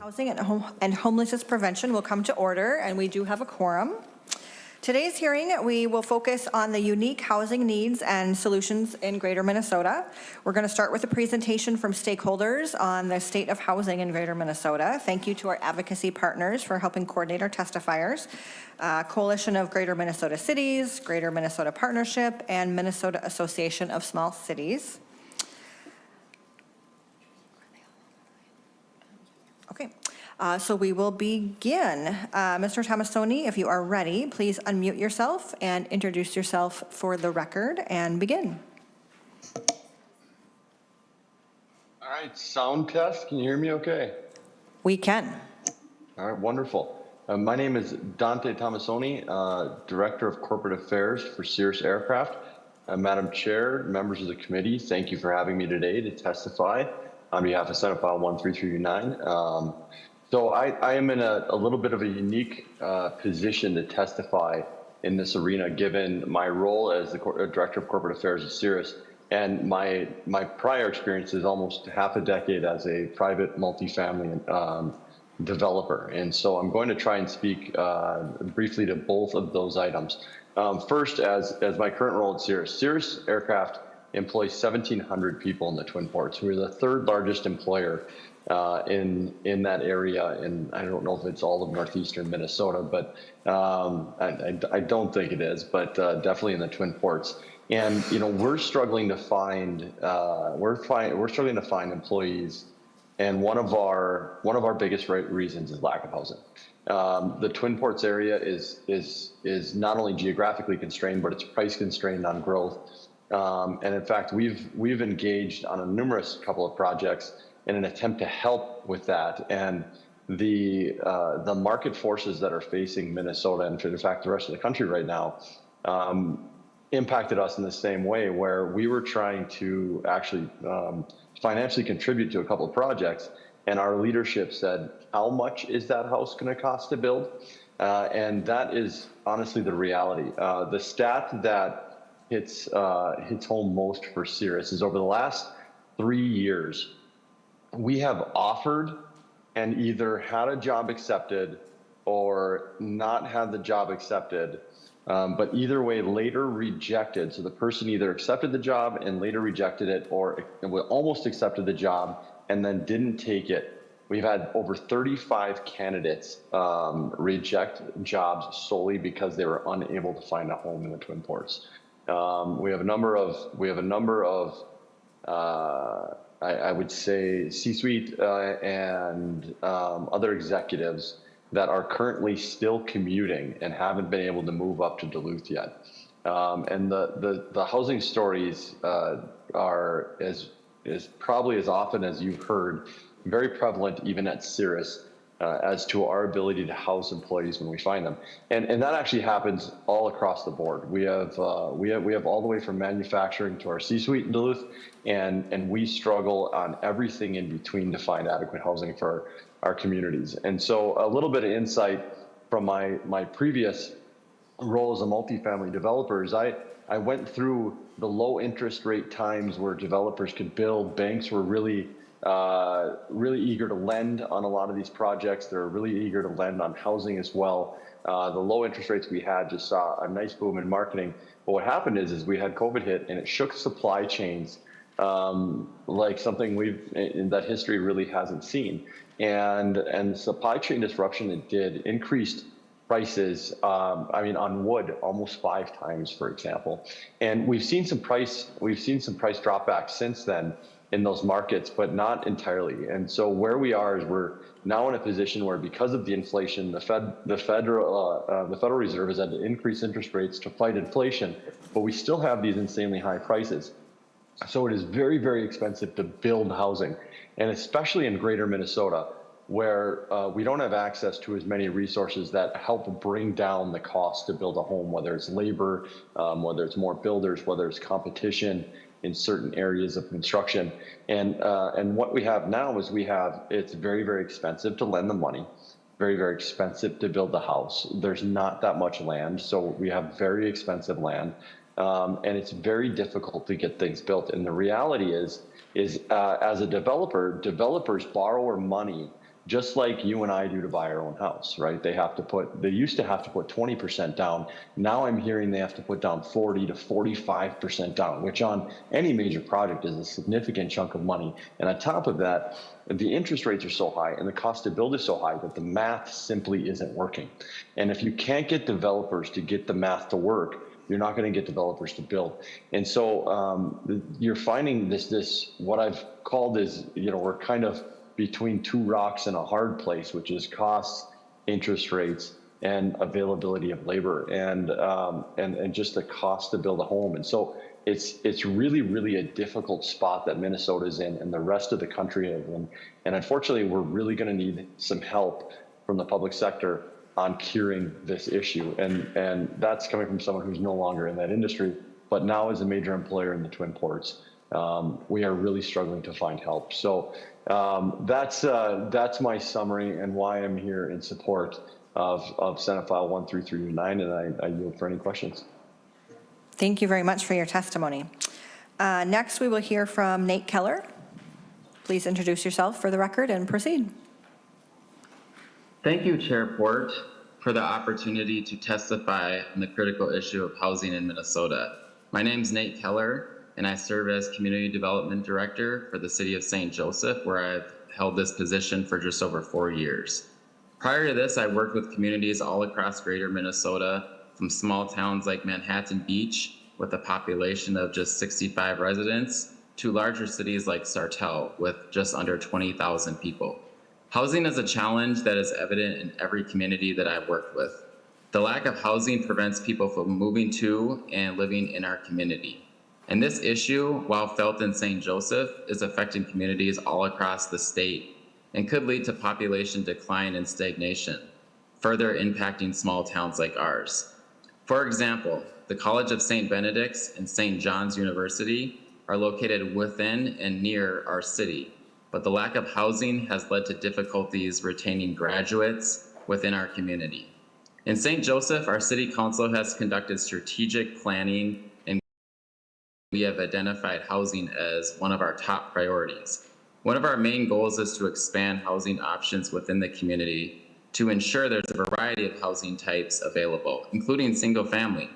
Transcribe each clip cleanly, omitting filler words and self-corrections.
Housing and Homelessness Prevention will come to order, and we do have a quorum. Today's hearing, we will focus on the unique housing needs and solutions in Greater Minnesota. We're going to start with a presentation from stakeholders on the state of housing in Greater Minnesota. Thank you to our advocacy partners for helping coordinate our testifiers. Coalition of Greater Minnesota Cities, Greater Minnesota Partnership, and Minnesota Association of Small Cities. Okay, so we will begin. Mr. Tomasoni, if you are ready, please unmute yourself and introduce yourself for the record and begin. All right, sound test. Can you hear me okay? We can. All right, wonderful. My name is Dante Tomasoni, Director of Corporate Affairs for Cirrus Aircraft. Madam Chair, members of the committee, thank you for having me today to testify on behalf of Senate File 13329. So I am in a little bit of a unique position to testify in this arena, given my role as the Director of Corporate Affairs at Cirrus and my prior experience is almost half a decade as a private multifamily developer. And so I'm going to try and speak briefly to both of those items. First, as my current role at Cirrus Aircraft employs 1,700 people in the Twin Ports. We're the third largest employer in that area, and I don't know if it's all of northeastern Minnesota, but I don't think it is, but definitely in the Twin Ports. And we're struggling to find employees, and one of our biggest reasons is lack of housing. The Twin Ports area is not only geographically constrained, but it's price constrained on growth. And in fact, we've engaged on a numerous couple of projects in an attempt to help with that. And the market forces that are facing Minnesota, and in fact the rest of the country right now, impacted us in the same way, where we were trying to actually financially contribute to a couple of projects, and our leadership said, "How much is that house going to cost to build?" And that is honestly the reality. The stat that hits home most for Cirrus is over the last 3 years, we have offered and either had a job accepted or not had the job accepted, but either way later rejected. So the person either accepted the job and later rejected it, or almost accepted the job and then didn't take it. We've had over 35 candidates reject jobs solely because they were unable to find a home in the Twin Ports. We have a number of I would say C-suite and other executives that are currently still commuting and haven't been able to move up to Duluth yet. And the housing stories are probably as often as you've heard, very prevalent even at Cirrus. As to our ability to house employees when we find them, and that actually happens all across the board. We have all the way from manufacturing to our C-suite in Duluth, and we struggle on everything in between to find adequate housing for our communities. And so, a little bit of insight from my previous role as a multifamily developer is I went through the low interest rate times where developers could build. Banks were really eager to lend on a lot of these projects. They're really eager to lend on housing as well. The low interest rates we had just saw a nice boom in marketing. But what happened is we had COVID hit, and it shook supply chains like something that history really hasn't seen. And supply chain disruption it did increased prices. On wood almost 5 times, for example. And we've seen some price drop back since then in those markets, but not entirely. And so where we are is we're now in a position where, because of the inflation, the Federal Reserve has had to increase interest rates to fight inflation, but we still have these insanely high prices. So it is very, very expensive to build housing, and especially in Greater Minnesota, where we don't have access to as many resources that help bring down the cost to build a home, whether it's labor, whether it's more builders, whether it's competition in certain areas of construction. And what we have now is it's very, very expensive to lend the money, very, very expensive to build the house. There's not that much land, so we have very expensive land, and it's very difficult to get things built. And the reality is as a developer, developers borrow money just like you and I do to buy our own house, right? They used to have to put 20% down. Now I'm hearing they have to put down 40 to 45% down, which on any major project is a significant chunk of money. And on top of that, the interest rates are so high and the cost to build is so high that the math simply isn't working. And if you can't get developers to get the math to work, you're not going to get developers to build. And so you're finding this, what I've called is, we're kind of between two rocks in a hard place, which is costs, interest rates, and availability of labor, and just the cost to build a home. And so it's really, really a difficult spot that Minnesota's in and the rest of the country is in. And unfortunately, we're really going to need some help from the public sector on curing this issue. And that's coming from someone who's no longer in that industry, but now is a major employer in the Twin Ports. We are really struggling to find help. So that's my summary and why I'm here in support of Senate File 13329, and I yield for any questions. Thank you very much for your testimony. Next, we will hear from Nate Keller. Please introduce yourself for the record and proceed. Thank you, Chair Port, for the opportunity to testify on the critical issue of housing in Minnesota. My name is Nate Keller, and I serve as Community Development Director for the City of St. Joseph, where I've held this position for just over 4 years. Prior to this, I worked with communities all across greater Minnesota, from small towns like Manhattan Beach, with a population of just 65 residents, to larger cities like Sartell, with just under 20,000 people. Housing is a challenge that is evident in every community that I've worked with. The lack of housing prevents people from moving to and living in our community. And this issue, while felt in St. Joseph, is affecting communities all across the state and could lead to population decline and stagnation, further impacting small towns like ours. For example, the College of St. Benedict's and St. John's University are located within and near our city, but the lack of housing has led to difficulties retaining graduates within our community. In St. Joseph, our City Council has conducted strategic planning, and we have identified housing as one of our top priorities. One of our main goals is to expand housing options within the community to ensure there's a variety of housing types available, including single family.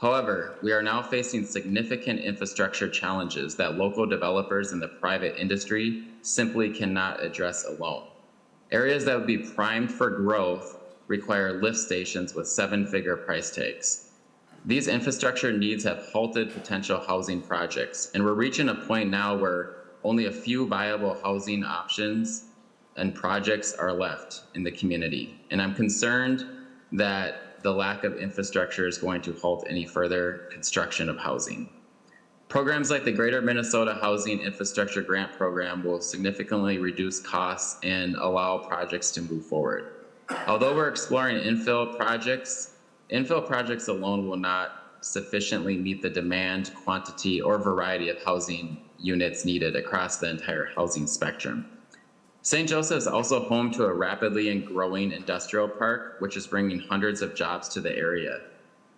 However, we are now facing significant infrastructure challenges that local developers and the private industry simply cannot address alone. Areas that would be primed for growth require lift stations with 7-figure price tags. These infrastructure needs have halted potential housing projects, and we're reaching a point now where only a few viable housing options and projects are left in the community. And I'm concerned that the lack of infrastructure is going to halt any further construction of housing. Programs like the Greater Minnesota Housing Infrastructure Grant Program will significantly reduce costs and allow projects to move forward. Although we're exploring infill projects alone will not sufficiently meet the demand, quantity, or variety of housing units needed across the entire housing spectrum. St. Joseph is also home to a rapidly and growing industrial park, which is bringing hundreds of jobs to the area.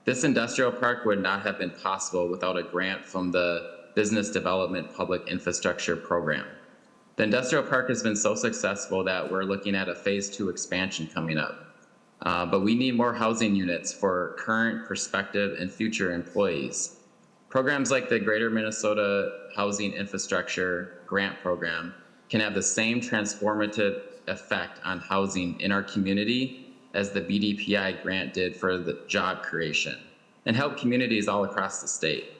This industrial park would not have been possible without a grant from the Business Development Public Infrastructure Program. The industrial park has been so successful that we're looking at a phase 2 expansion coming up. But we need more housing units for current, prospective, and future employees. Programs like the Greater Minnesota Housing Infrastructure Grant Program can have the same transformative effect on housing in our community as the BDPI grant did for the job creation and help communities all across the state.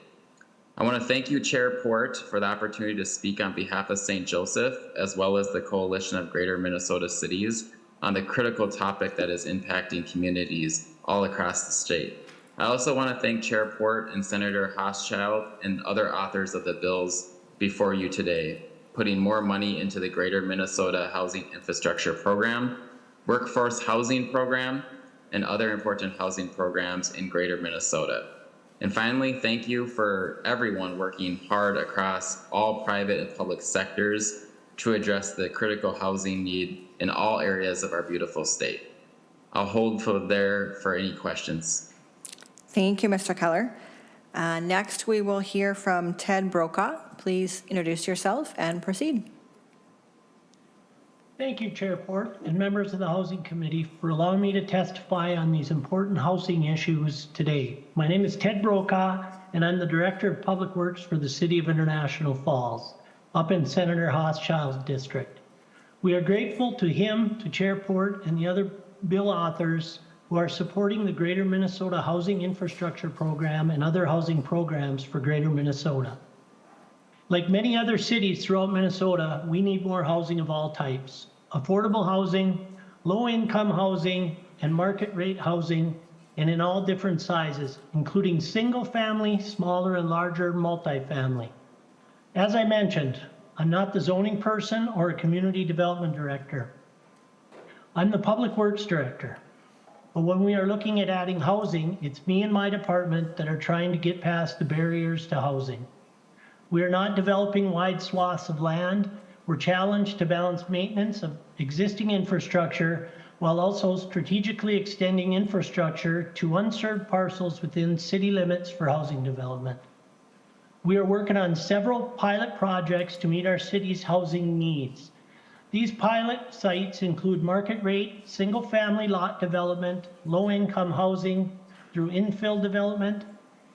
I want to thank you, Chair Port, for the opportunity to speak on behalf of St. Joseph, as well as the Coalition of Greater Minnesota Cities, on the critical topic that is impacting communities all across the state. I also want to thank Chair Port and Senator Hauschild and other authors of the bills before you today, putting more money into the Greater Minnesota Housing Infrastructure Program, Workforce Housing Program, and other important housing programs in Greater Minnesota. And finally, thank you for everyone working hard across all private and public sectors to address the critical housing need in all areas of our beautiful state. I'll hold for any questions. Thank you, Mr. Keller. Next, we will hear from Ted Brokaw. Please introduce yourself and proceed. Thank you, Chair Port and members of the Housing Committee for allowing me to testify on these important housing issues today. My name is Ted Brokaw, and I'm the Director of Public Works for the City of International Falls, up in Senator Hauschild's district. We are grateful to him, to Chair Port, and the other bill authors who are supporting the Greater Minnesota Housing Infrastructure Program and other housing programs for Greater Minnesota. Like many other cities throughout Minnesota, we need more housing of all types. Affordable housing, low-income housing, and market-rate housing, and in all different sizes, including single-family, smaller and larger multifamily. As I mentioned, I'm not the zoning person or a community development director. I'm the Public Works Director. But when we are looking at adding housing, it's me and my department that are trying to get past the barriers to housing. We are not developing wide swaths of land. We're challenged to balance maintenance of existing infrastructure while also strategically extending infrastructure to unserved parcels within city limits for housing development. We are working on several pilot projects to meet our city's housing needs. These pilot sites include market rate, single family lot development, low income housing through infill development,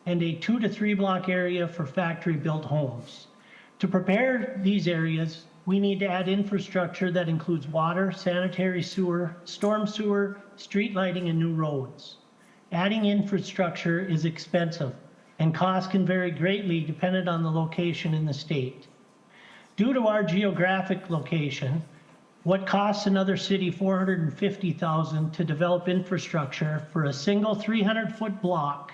and a 2 to 3 block area for factory built homes. To prepare these areas, we need to add infrastructure that includes water, sanitary sewer, storm sewer, street lighting, and new roads. Adding infrastructure is expensive, and costs can vary greatly depending on the location in the state. Due to our geographic location, what costs another city $450,000 to develop infrastructure for a single 300-foot block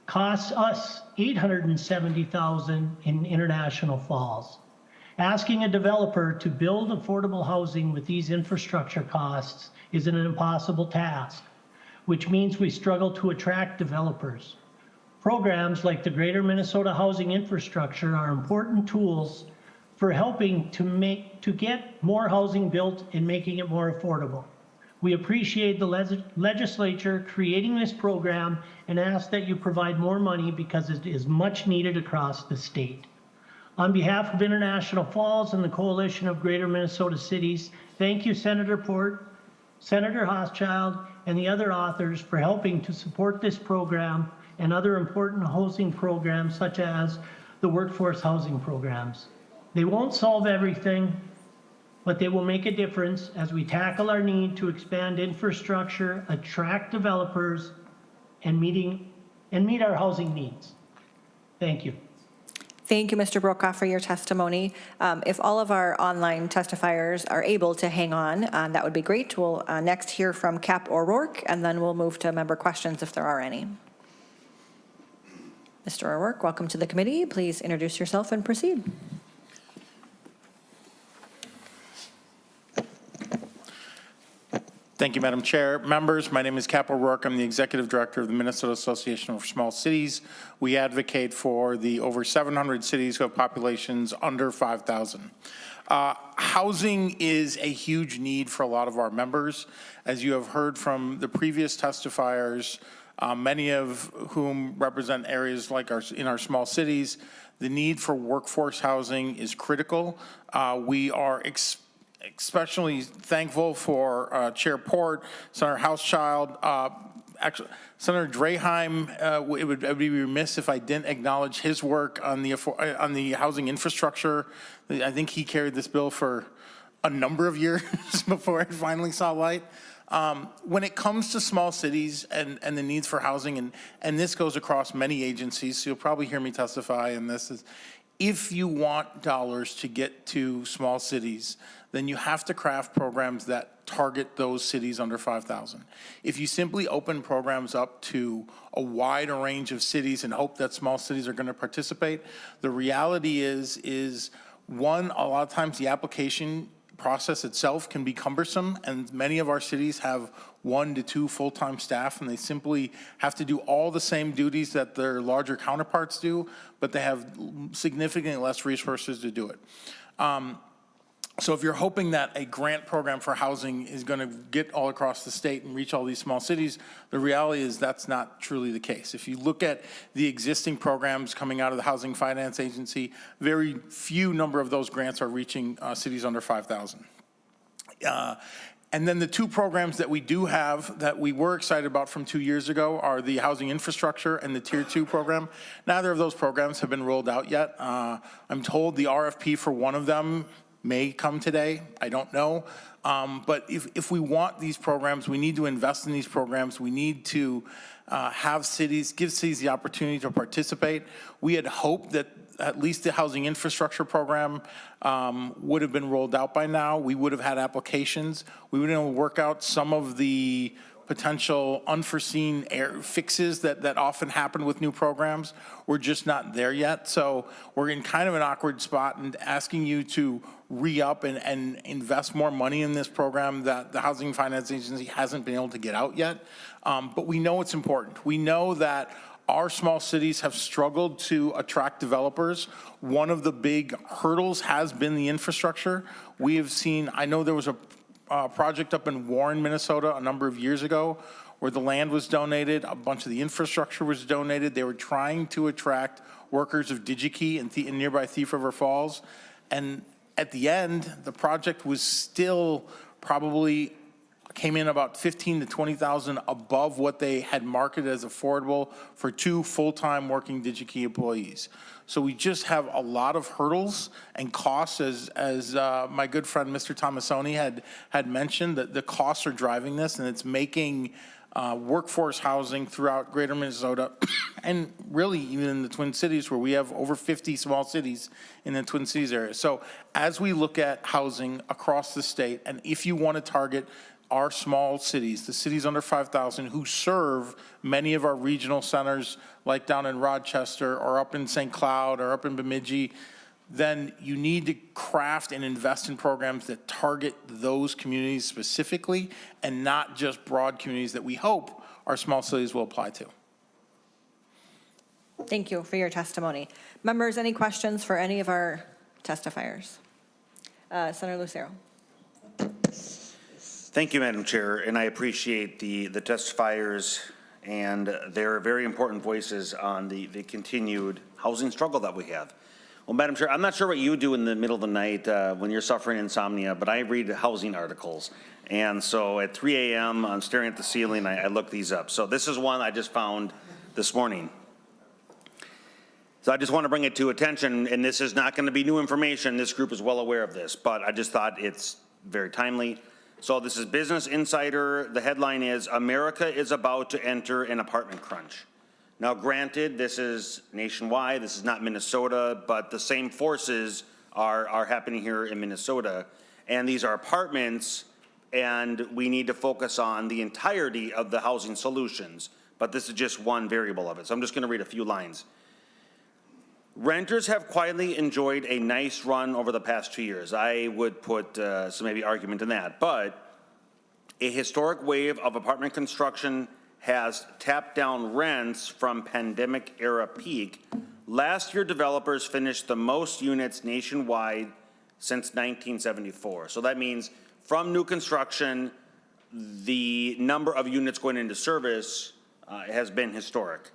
costs us $870,000 in International Falls. Asking a developer to build affordable housing with these infrastructure costs is an impossible task, which means we struggle to attract developers. Programs like the Greater Minnesota Housing Infrastructure are important tools for helping to get more housing built and making it more affordable. We appreciate the legislature creating this program and ask that you provide more money because it is much needed across the state. On behalf of International Falls and the Coalition of Greater Minnesota Cities, thank you, Senator Port, Senator Hauschild, and the other authors for helping to support this program and other important housing programs such as the workforce housing programs. They won't solve everything, but they will make a difference as we tackle our need to expand infrastructure, attract developers, and meet our housing needs. Thank you. Thank you, Mr. Brokaw, for your testimony. If all of our online testifiers are able to hang on, that would be great. We'll next hear from Cap O'Rourke, and then we'll move to member questions if there are any. Mr. O'Rourke, welcome to the committee. Please introduce yourself and proceed. Thank you, Madam Chair. Members, my name is Cap O'Rourke. I'm the Executive Director of the Minnesota Association for Small Cities. We advocate for the over 700 cities who have populations under 5,000. Housing is a huge need for a lot of our members. As you have heard from the previous testifiers, many of whom represent areas like in our small cities, the need for workforce housing is critical. We are especially thankful for Chair Port, Senator Hauschild, actually Senator Draheim. I would be remiss if I didn't acknowledge his work on the housing infrastructure. I think he carried this bill for a number of years before it finally saw light. When it comes to small cities and the needs for housing, and this goes across many agencies, so you'll probably hear me testify in this, is if you want dollars to get to small cities, then you have to craft programs that target those cities under 5,000. If you simply open programs up to a wide range of cities and hope that small cities are going to participate, the reality is one, a lot of times the application process itself can be cumbersome, and many of our cities have 1 to 2 full-time staff, and they simply have to do all the same duties that their larger counterparts do, but they have significantly less resources to do it. So if you're hoping that a grant program for housing is going to get all across the state and reach all these small cities, the reality is that's not truly the case. If you look at the existing programs coming out of the Housing Finance Agency, very few number of those grants are reaching cities under 5,000. And then the two programs that we do have that we were excited about from 2 years ago are the housing infrastructure and the Tier 2 program. Neither of those programs have been rolled out yet. I'm told the RFP for one of them may come today. I don't know. But if we want these programs, we need to invest in these programs. We need to give cities the opportunity to participate. We had hoped that at least the housing infrastructure program would have been rolled out by now. We would have had applications. We would have been able to work out some of the potential unforeseen fixes that often happen with new programs. We're just not there yet. So we're in kind of an awkward spot and asking you to re-up and invest more money in this program that the Housing Finance Agency hasn't been able to get out yet. But we know it's important. We know that our small cities have struggled to attract developers. One of the big hurdles has been the infrastructure. We have seen, I know there was a project up in Warren, Minnesota a number of years ago where the land was donated, a bunch of the infrastructure was donated. They were trying to attract workers of DigiKey in nearby Thief River Falls. And at the end, the project was still probably came in about 15 to 20,000 above what they had marketed as affordable for 2 full-time working DigiKey employees. So we just have a lot of hurdles and costs, as my good friend Mr. Tomasoni had mentioned, that the costs are driving this, and it's making workforce housing throughout greater Minnesota and really even in the Twin Cities, where we have over 50 small cities in the Twin Cities area. So as we look at housing across the state, and if you want to target our small cities, the cities under 5,000 who serve many of our regional centers, like down in Rochester or up in St. Cloud or up in Bemidji, then you need to craft and invest in programs that target those communities specifically and not just broad communities that we hope our small cities will apply to. Thank you for your testimony. Members, any questions for any of our testifiers? Senator Lucero. Thank you, Madam Chair, and I appreciate the testifiers and their very important voices on the continued housing struggle that we have. Well, Madam Chair, I'm not sure what you do in the middle of the night when you're suffering insomnia, but I read housing articles. And so at 3 a.m., I'm staring at the ceiling, I look these up. So this is one I just found this morning. So I just want to bring it to attention, and this is not going to be new information. This group is well aware of this, but I just thought it's very timely. So this is Business Insider. The headline is, America is about to enter an apartment crunch. Now, granted, this is nationwide. This is not Minnesota, but the same forces are happening here in Minnesota. And these are apartments, and we need to focus on the entirety of the housing solutions. But this is just one variable of it. So I'm just going to read a few lines. Renters have quietly enjoyed a nice run over the past 2 years. I would put some maybe argument in that, but a historic wave of apartment construction has tapped down rents from pandemic era peak. Last year, developers finished the most units nationwide since 1974. So that means from new construction, the number of units going into service has been historic.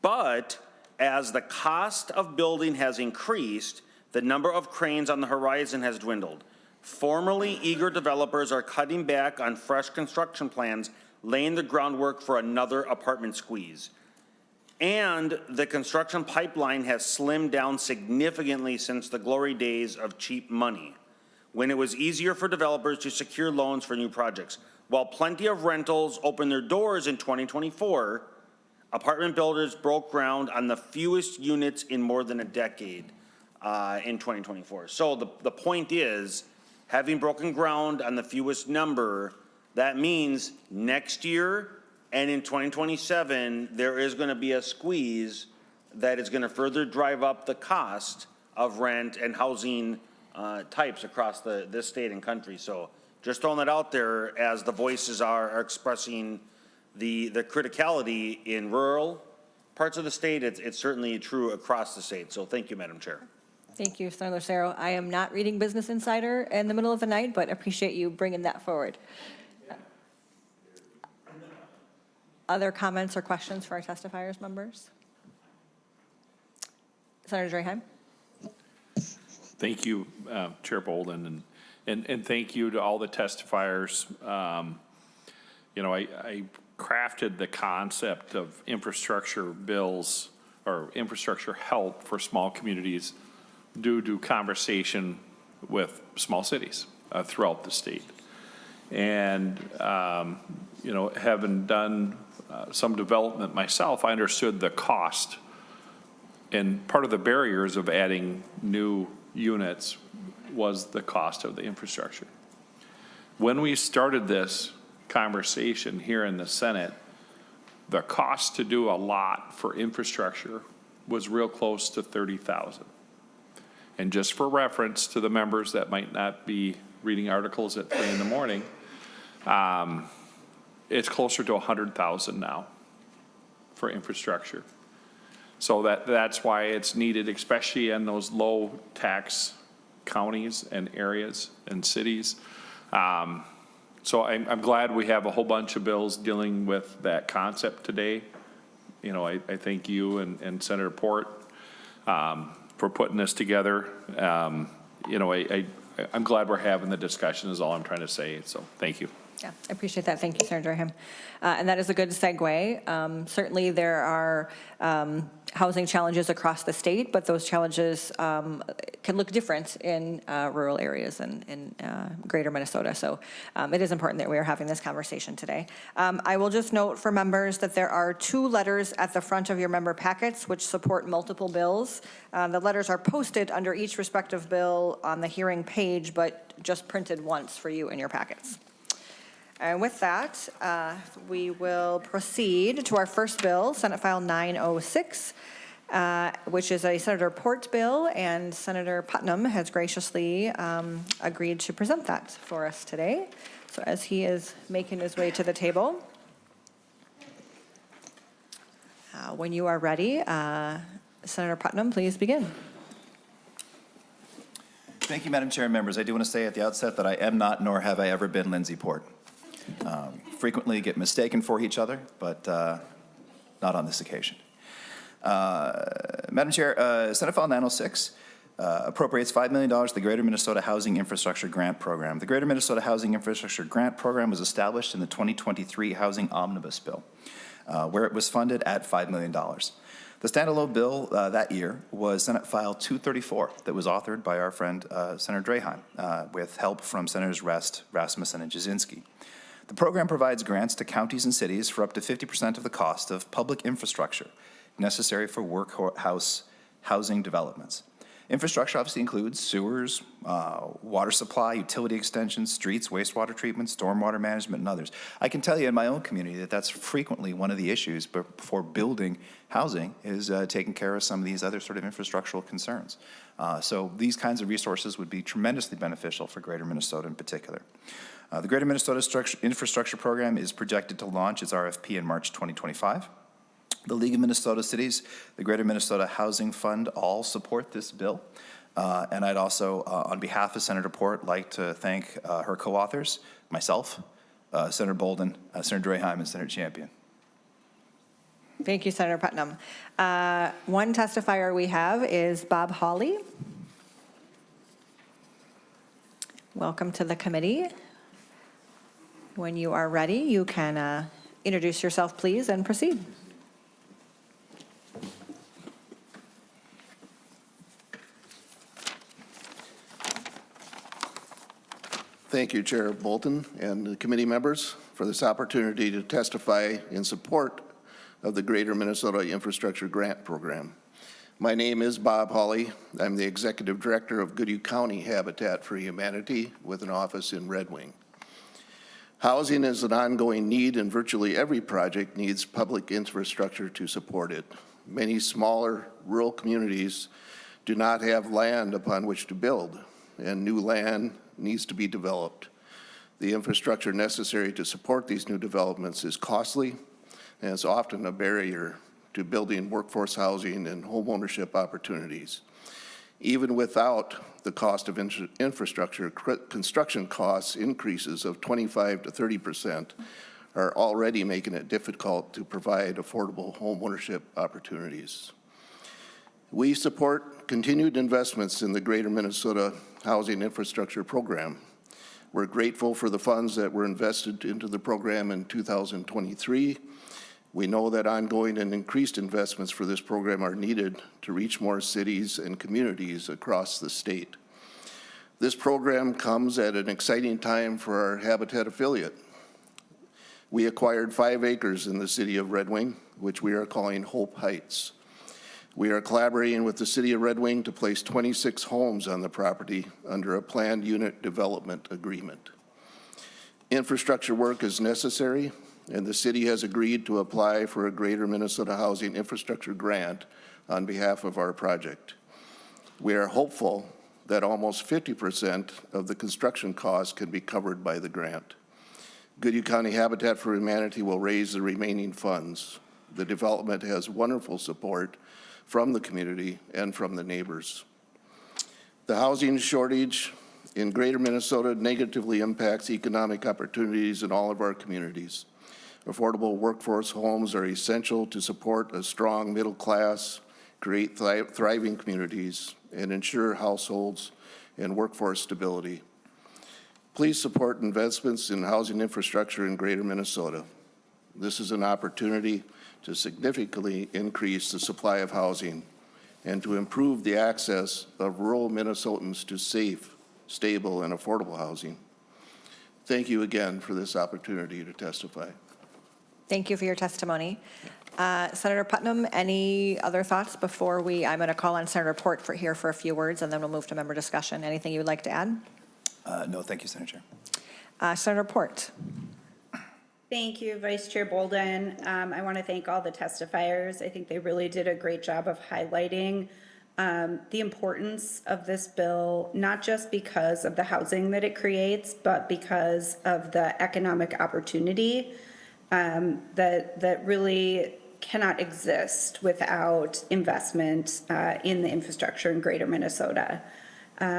But as the cost of building has increased, the number of cranes on the horizon has dwindled. Formerly eager developers are cutting back on fresh construction plans, laying the groundwork for another apartment squeeze. And the construction pipeline has slimmed down significantly since the glory days of cheap money, when it was easier for developers to secure loans for new projects. While plenty of rentals opened their doors in 2024, apartment builders broke ground on the fewest units in more than a decade in 2024. So the point is, having broken ground on the fewest number, that means next year and in 2027, there is going to be a squeeze that is going to further drive up the cost of rent and housing types across this state and country. So just throwing that out there as the voices are expressing the criticality in rural parts of the state. It's certainly true across the state. So thank you, Madam Chair. Thank you, Senator Lucero. I am not reading Business Insider in the middle of the night, but appreciate you bringing that forward. Other comments or questions for our testifiers, members? Senator Draheim. Thank you, Chair Bolden. And And thank you to all the testifiers. I crafted the concept of infrastructure bills or infrastructure help for small communities due to conversation with small cities throughout the state. And, having done some development myself, I understood the cost and part of the barriers of adding new units was the cost of the infrastructure. When we started this conversation here in the Senate, the cost to do a lot for infrastructure was real close to $30,000. And just for reference to the members that might not be reading articles at 3 in the morning, it's closer to $100,000 now for infrastructure. So that's why it's needed, especially in those low tax counties and areas and cities. So I'm glad we have a whole bunch of bills dealing with that concept today. I thank you and Senator Port for putting this together. I'm glad we're having the discussion is all I'm trying to say. So thank you. Yeah, I appreciate that. Thank you, Senator Draheim. And that is a good segue. Certainly there are housing challenges across the state, but those challenges can look different in rural areas and in greater Minnesota. So it is important that we are having this conversation today. I will just note for members that there are 2 letters at the front of your member packets which support multiple bills. The letters are posted under each respective bill on the hearing page, but just printed once for you in your packets. And with that, we will proceed to our first bill, Senate File 906, which is a Senator Port bill, and Senator Putnam has graciously agreed to present that for us today. So as he is making his way to the table, when you are ready, Senator Putnam, please begin. Thank you, Madam Chair and members. I do want to say at the outset that I am not, nor have I ever been, Lindsay Port. Frequently get mistaken for each other, but not on this occasion. Madam Chair, Senate File 906 appropriates $5 million to the Greater Minnesota Housing Infrastructure Grant Program. The Greater Minnesota Housing Infrastructure Grant Program was established in the 2023 Housing Omnibus Bill, where it was funded at $5 million. The standalone bill that year was Senate File 234 that was authored by our friend Senator Draheim with help from Senators Rest, Rasmussen, and Jasinski. The program provides grants to counties and cities for up to 50% of the cost of public infrastructure necessary for workhouse housing developments. Infrastructure obviously includes sewers, water supply, utility extensions, streets, wastewater treatment, stormwater management, and others. I can tell you in my own community that that's frequently one of the issues for building housing is taking care of some of these other sort of infrastructural concerns. So these kinds of resources would be tremendously beneficial for Greater Minnesota in particular. The Greater Minnesota Infrastructure Program is projected to launch its RFP in March 2025. The League of Minnesota Cities, the Greater Minnesota Housing Fund all support this bill. And I'd also, on behalf of Senator Port, like to thank her co-authors, myself, Senator Bolden, Senator Draheim, and Senator Champion. Thank you, Senator Putnam. One testifier we have is Bob Hawley. Welcome to the committee. When you are ready, you can introduce yourself, please, and proceed. Thank you, Chair Bolton and the committee members, for this opportunity to testify in support of the Greater Minnesota Infrastructure Grant Program. My name is Bob Hawley. I'm the Executive Director of Goodhue County Habitat for Humanity with an office in Red Wing. Housing is an ongoing need, and virtually every project needs public infrastructure to support it. Many smaller rural communities do not have land upon which to build, and new land needs to be developed. The infrastructure necessary to support these new developments is costly and is often a barrier to building workforce housing and homeownership opportunities. Even without the cost of infrastructure, construction costs increases of 25 to 30% are already making it difficult to provide affordable homeownership opportunities. We support continued investments in the Greater Minnesota Housing Infrastructure Program. We're grateful for the funds that were invested into the program in 2023. We know that ongoing and increased investments for this program are needed to reach more cities and communities across the state. This program comes at an exciting time for our Habitat affiliate. We acquired 5 acres in the city of Red Wing, which we are calling Hope Heights. We are collaborating with the city of Red Wing to place 26 homes on the property under a planned unit development agreement. Infrastructure work is necessary, and the city has agreed to apply for a Greater Minnesota Housing Infrastructure Grant on behalf of our project. We are hopeful that almost 50% of the construction costs can be covered by the grant. Goodhue County Habitat for Humanity will raise the remaining funds. The development has wonderful support from the community and from the neighbors. The housing shortage in Greater Minnesota negatively impacts economic opportunities in all of our communities. Affordable workforce homes are essential to support a strong middle class, create thriving communities, and ensure households and workforce stability. Please support investments in housing infrastructure in Greater Minnesota. This is an opportunity to significantly increase the supply of housing and to improve the access of rural Minnesotans to safe, stable, and affordable housing. Thank you again for this opportunity to testify. Thank you for your testimony. Senator Putnam, any other thoughts before I'm going to call on Senator Port for a few words, and then we'll move to member discussion. Anything you would like to add? No, thank you, Senator Chair. Senator Port. Thank you, Vice Chair Bolden. I want to thank all the testifiers. I think they really did a great job of highlighting the importance of this bill, not just because of the housing that it creates, but because of the economic opportunity that really cannot exist without investment in the infrastructure in Greater Minnesota.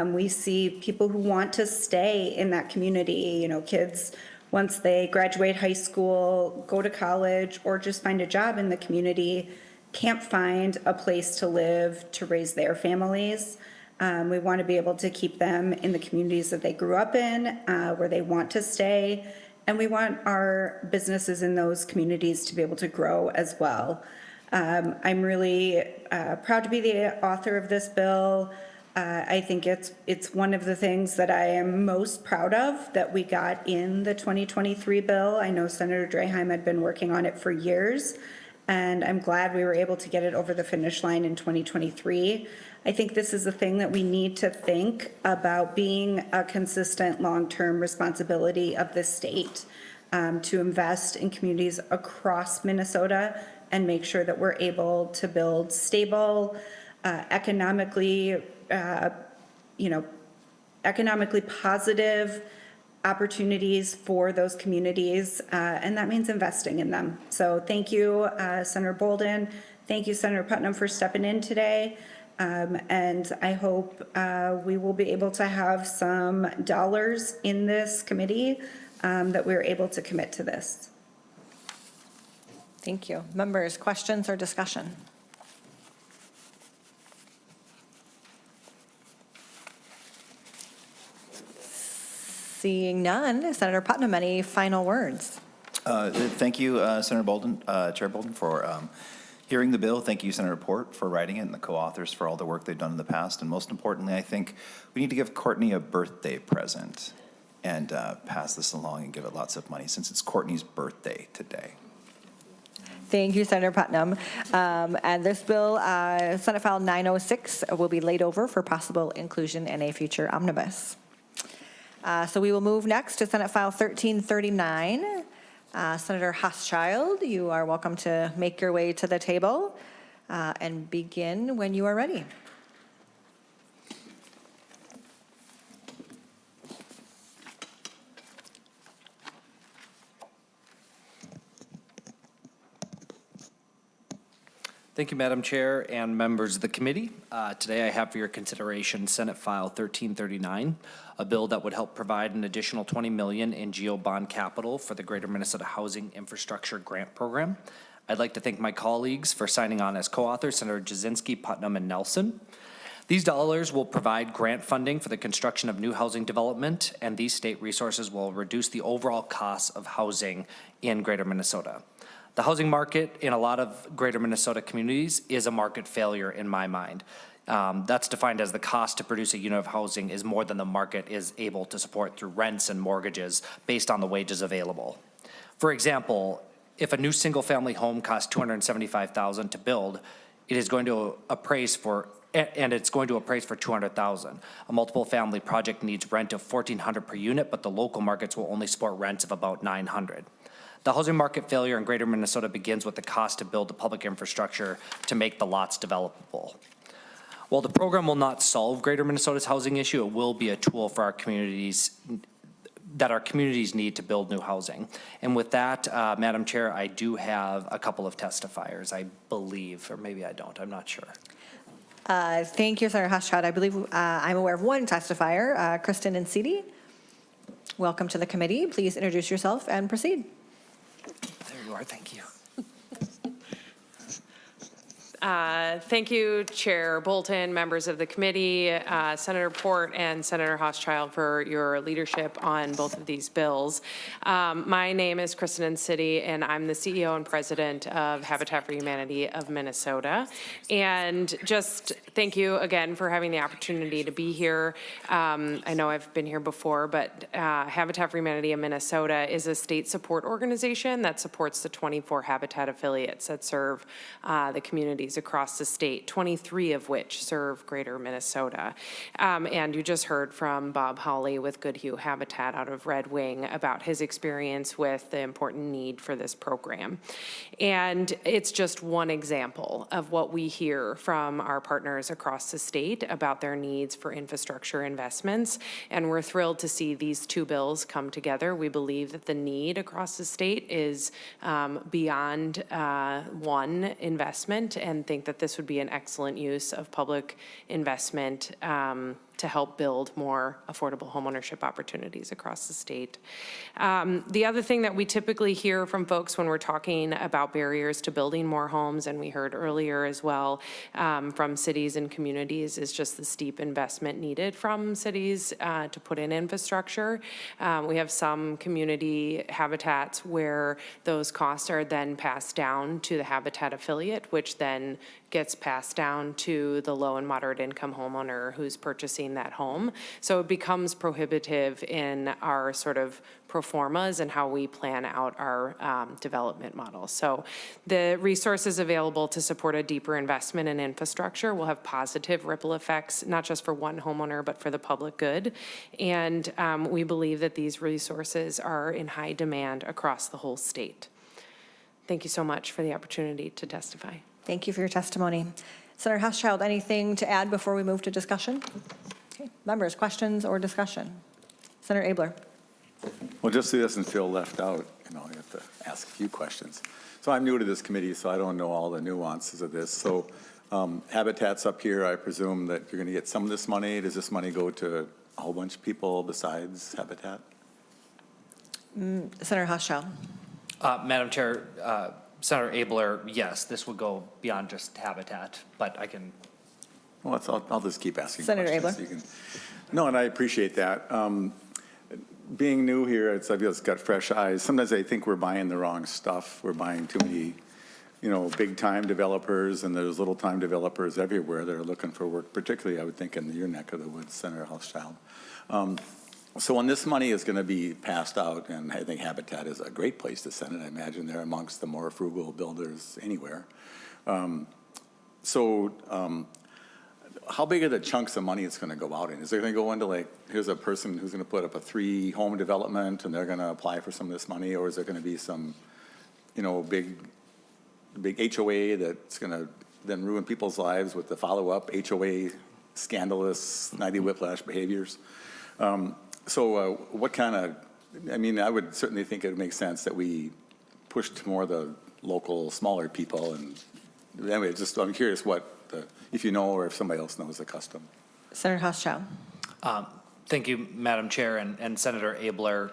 We see people who want to stay in that community, kids, once they graduate high school, go to college, or just find a job in the community, can't find a place to live to raise their families. We want to be able to keep them in the communities that they grew up in, where they want to stay, and we want our businesses in those communities to be able to grow as well. I'm really proud to be the author of this bill. I think it's one of the things that I am most proud of that we got in the 2023 bill. I know Senator Draheim had been working on it for years, and I'm glad we were able to get it over the finish line in 2023. I think this is a thing that we need to think about being a consistent long-term responsibility of the state to invest in communities across Minnesota and make sure that we're able to build stable, economically positive opportunities for those communities, and that means investing in them. So thank you, Senator Bolden. Thank you, Senator Putnam, for stepping in today. And I hope we will be able to have some dollars in this committee that we're able to commit to this. Thank you. Members, questions or discussion? Seeing none, Senator Putnam, any final words? Thank you, Senator Bolden, Chair Bolden, for hearing the bill. Thank you, Senator Port, for writing it, and the co-authors for all the work they've done in the past. And most importantly, I think we need to give Courtney a birthday present and pass this along and give it lots of money since it's Courtney's birthday today. Thank you, Senator Putnam. And this bill, Senate File 906, will be laid over for possible inclusion in a future omnibus. So we will move next to Senate File 1339. Senator Hauschild, you are welcome to make your way to the table and begin when you are ready. Thank you, Madam Chair and members of the committee. Today I have for your consideration Senate File 1339, a bill that would help provide an additional $20 million in GO bond capital for the Greater Minnesota Housing Infrastructure Grant Program. I'd like to thank my colleagues for signing on as co-authors, Senator Jasinski, Putnam, and Nelson. These dollars will provide grant funding for the construction of new housing development, and these state resources will reduce the overall cost of housing in Greater Minnesota. The housing market in a lot of Greater Minnesota communities is a market failure in my mind. That's defined as the cost to produce a unit of housing is more than the market is able to support through rents and mortgages based on the wages available. For example, if a new single-family home costs $275,000 to build, it is going to appraise for $200,000. A multiple family project needs rent of $1,400 per unit, but the local markets will only support rents of about $900. The housing market failure in Greater Minnesota begins with the cost to build the public infrastructure to make the lots developable. While the program will not solve Greater Minnesota's housing issue, it will be a tool for our communities need to build new housing. And with that, Madam Chair, I do have a couple of testifiers, I believe, or maybe I don't, I'm not sure. Thank you, Senator Hauschild. I believe I'm aware of one testifier, Kristen Nsidi. Welcome to the committee. Please introduce yourself and proceed. There you are, thank you. Thank you, Chair Bolton, members of the committee, Senator Port, and Senator Hauschild for your leadership on both of these bills. My name is Kristen Nsidi, and I'm the CEO and president of Habitat for Humanity of Minnesota. And just thank you again for having the opportunity to be here. I know I've been here before, but Habitat for Humanity of Minnesota is a state support organization that supports the 24 Habitat affiliates that serve the communities across the state, 23 of which serve Greater Minnesota. And you just heard from Bob Hawley with Goodhue Habitat out of Red Wing about his experience with the important need for this program. And it's just one example of what we hear from our partners across the state about their needs for infrastructure investments. And we're thrilled to see these two bills come together. We believe that the need across the state is beyond one investment, and think that this would be an excellent use of public investment to help build more affordable homeownership opportunities across the state. The other thing that we typically hear from folks when we're talking about barriers to building more homes, and we heard earlier as well from cities and communities, is just the steep investment needed from cities to put in infrastructure. We have some community habitats where those costs are then passed down to the Habitat affiliate, which then gets passed down to the low and moderate income homeowner who's purchasing that home. So it becomes prohibitive in our sort of pro formas and how we plan out our development model. So the resources available to support a deeper investment in infrastructure will have positive ripple effects, not just for one homeowner, but for the public good. And we believe that these resources are in high demand across the whole state. Thank you so much for the opportunity to testify. Thank you for your testimony. Senator Hauschild, anything to add before we move to discussion? Okay. Members, questions or discussion? Senator Abler. Well, just so he doesn't feel left out, you have to ask a few questions. So I'm new to this committee, so I don't know all the nuances of this. So Habitat's up here. I presume that you're going to get some of this money. Does this money go to a whole bunch of people besides Habitat? Senator Hauschild. Madam Chair, Senator Abler, yes, this would go beyond just Habitat, but I can. Well, I'll just keep asking Senator questions. Abler. No, and I appreciate that. Being new here, I feel it's got fresh eyes. Sometimes I think we're buying the wrong stuff. We're buying too many, big time developers, and there's little time developers everywhere that are looking for work, particularly I would think in your neck of the woods, Senator Hauschild. So when this money is going to be passed out, and I think Habitat is a great place to send it, I imagine they're amongst the more frugal builders anywhere. How big are the chunks of money it's going to go out in? Is it going to go into here's a person who's going to put up a 3-home development and they're going to apply for some of this money, or is there going to be some, big HOA that's going to then ruin people's lives with the follow-up HOA scandalous, snidey whiplash behaviors? What kind of, I would certainly think it would make sense that we push to more of the local, smaller people. And anyway, I'm curious if you know or if somebody else knows the custom. Senator Hauschild. Thank you, Madam Chair and Senator Abler.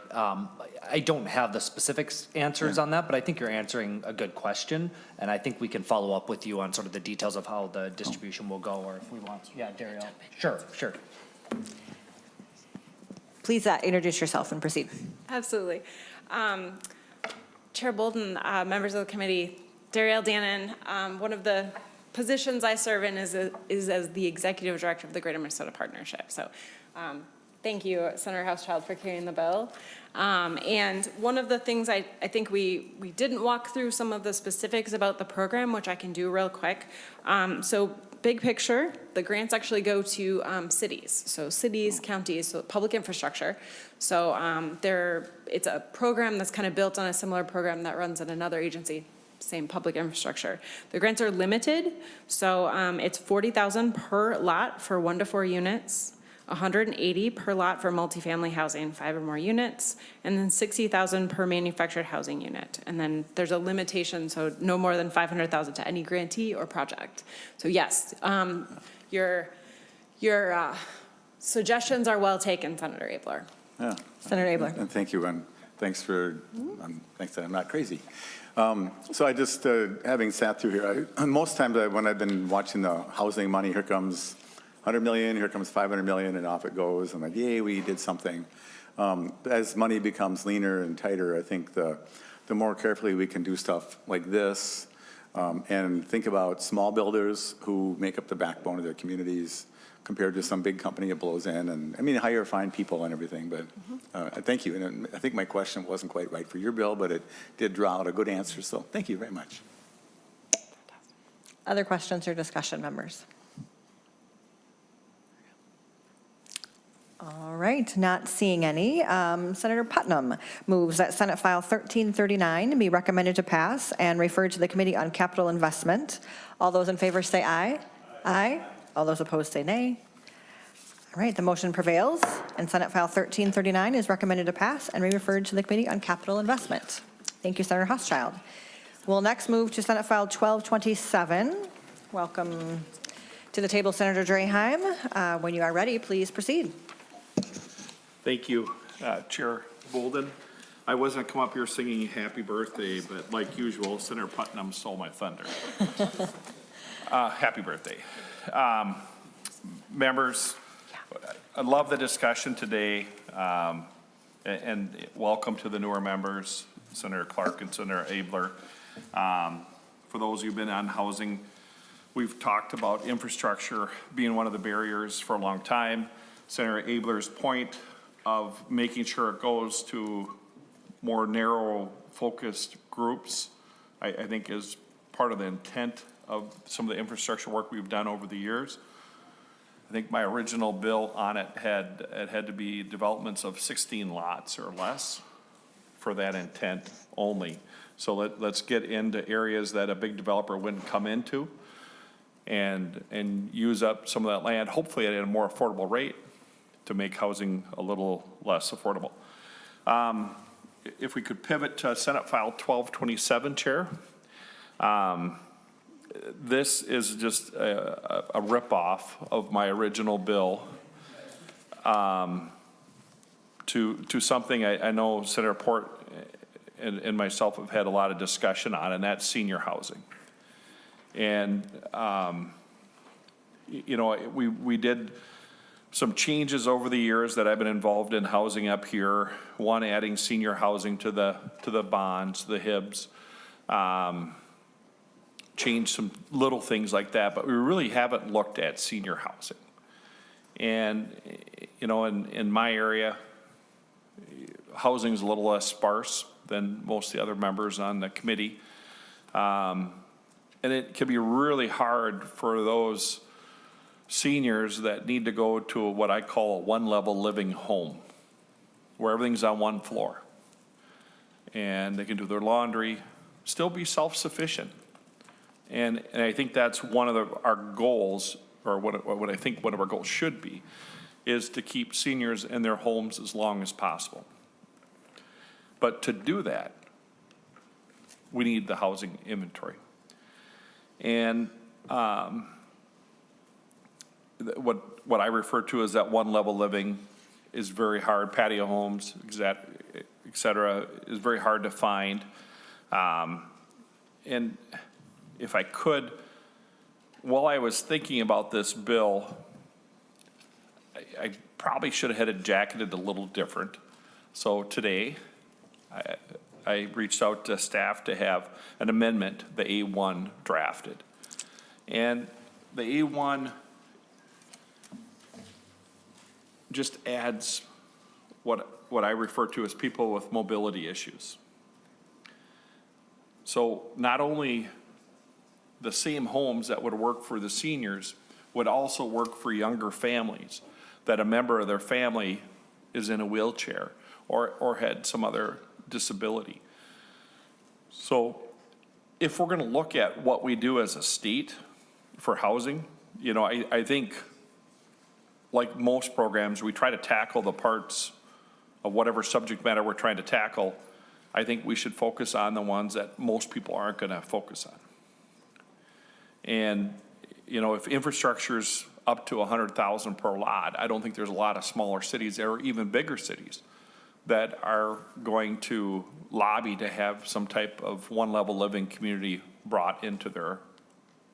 I don't have the specific answers on that, but I think you're answering a good question. And I think we can follow up with you on sort of the details of how the distribution will go, or if we want. Yeah, Daryl. Sure. Please introduce yourself and proceed. Absolutely. Chair Bolden, members of the committee, Darielle Dannon, one of the positions I serve in is as the executive director of the Greater Minnesota Partnership. So thank you, Senator Hauschild, for carrying the bill. And one of the things I think we didn't walk through some of the specifics about the program, which I can do real quick. So big picture, the grants actually go to cities. So cities, counties, so public infrastructure. So it's a program that's kind of built on a similar program that runs in another agency, same public infrastructure. The grants are limited, so it's $40,000 per lot for 1 to 4 units, $180,000 per lot for multifamily housing, 5 or more units, and then $60,000 per manufactured housing unit. And then there's a limitation, so no more than $500,000 to any grantee or project. So yes, your suggestions are well taken, Senator Abler. Yeah. Senator Abler. And thank you, and thanks that I'm not crazy. So I just, having sat through here, most times when I've been watching the housing money, here comes 100 million, here comes 500 million, and off it goes. I'm like, yay, we did something. As money becomes leaner and tighter, I think the more carefully we can do stuff like this, and think about small builders who make up the backbone of their communities compared to some big company that blows in, and I mean, hire fine people and everything, but thank you. And I think my question wasn't quite right for your bill, but it did draw out a good answer, so thank you very much. Other questions or discussion, members? All right, not seeing any. Senator Putnam moves that Senate File 1339 be recommended to pass and referred to the Committee on Capital Investment. All those in favor say aye. Aye. All those opposed say nay. All right, the motion prevails, and Senate File 1339 is recommended to pass and be referred to the Committee on Capital Investment. Thank you, Senator Hauschild. We'll next move to Senate File 1227. Welcome to the table, Senator Draheim. When you are ready, please proceed. Thank you, Chair Bolden. I wasn't come up here singing happy birthday, but like usual, Senator Putnam stole my thunder. Happy birthday. Members, I love the discussion today, and welcome to the newer members, Senator Clark and Senator Abler. For those who've been on housing, we've talked about infrastructure being one of the barriers for a long time. Senator Abler's point of making sure it goes to more narrow focused groups, I think is part of the intent of some of the infrastructure work we've done over the years. I think my original bill on it had to be developments of 16 lots or less for that intent only. So let's get into areas that a big developer wouldn't come into and use up some of that land, hopefully at a more affordable rate, to make housing a little less affordable. If we could pivot to Senate File 1227, Chair. This is just a ripoff of my original bill to something I know Senator Port and myself have had a lot of discussion on, and that's senior housing. And, you know, we did some changes over the years that I've been involved in housing up here. One, adding senior housing to the bonds, the HIBs. Changed some little things like that, but we really haven't looked at senior housing. And, you know, in my area, housing is a little less sparse than most of the other members on the committee. And it can be really hard for those seniors that need to go to what I call a one-level living home, where everything's on one floor. And they can do their laundry, still be self-sufficient. And I think that's one of our goals, or what I think one of our goals should be, is to keep seniors in their homes as long as possible. But to do that, we need the housing inventory. And what I refer to as that one level living is very hard. Patio homes, et cetera, is very hard to find. And if I could, while I was thinking about this bill, I probably should have had it jacketed a little different. So today, I reached out to staff to have an amendment, the A1 drafted. And the A1 just adds what I refer to as people with mobility issues. So not only the same homes that would work for the seniors would also work for younger families, that a member of their family is in a wheelchair or had some other disability. So if we're gonna look at what we do as a state for housing, you know, I think like most programs, we try to tackle the parts of whatever subject matter we're trying to tackle. I think we should focus on the ones that most people aren't gonna focus on. And, you know, if infrastructure's up to 100,000 per lot, I don't think there's a lot of smaller cities or even bigger cities that are going to lobby to have some type of one-level living community brought into their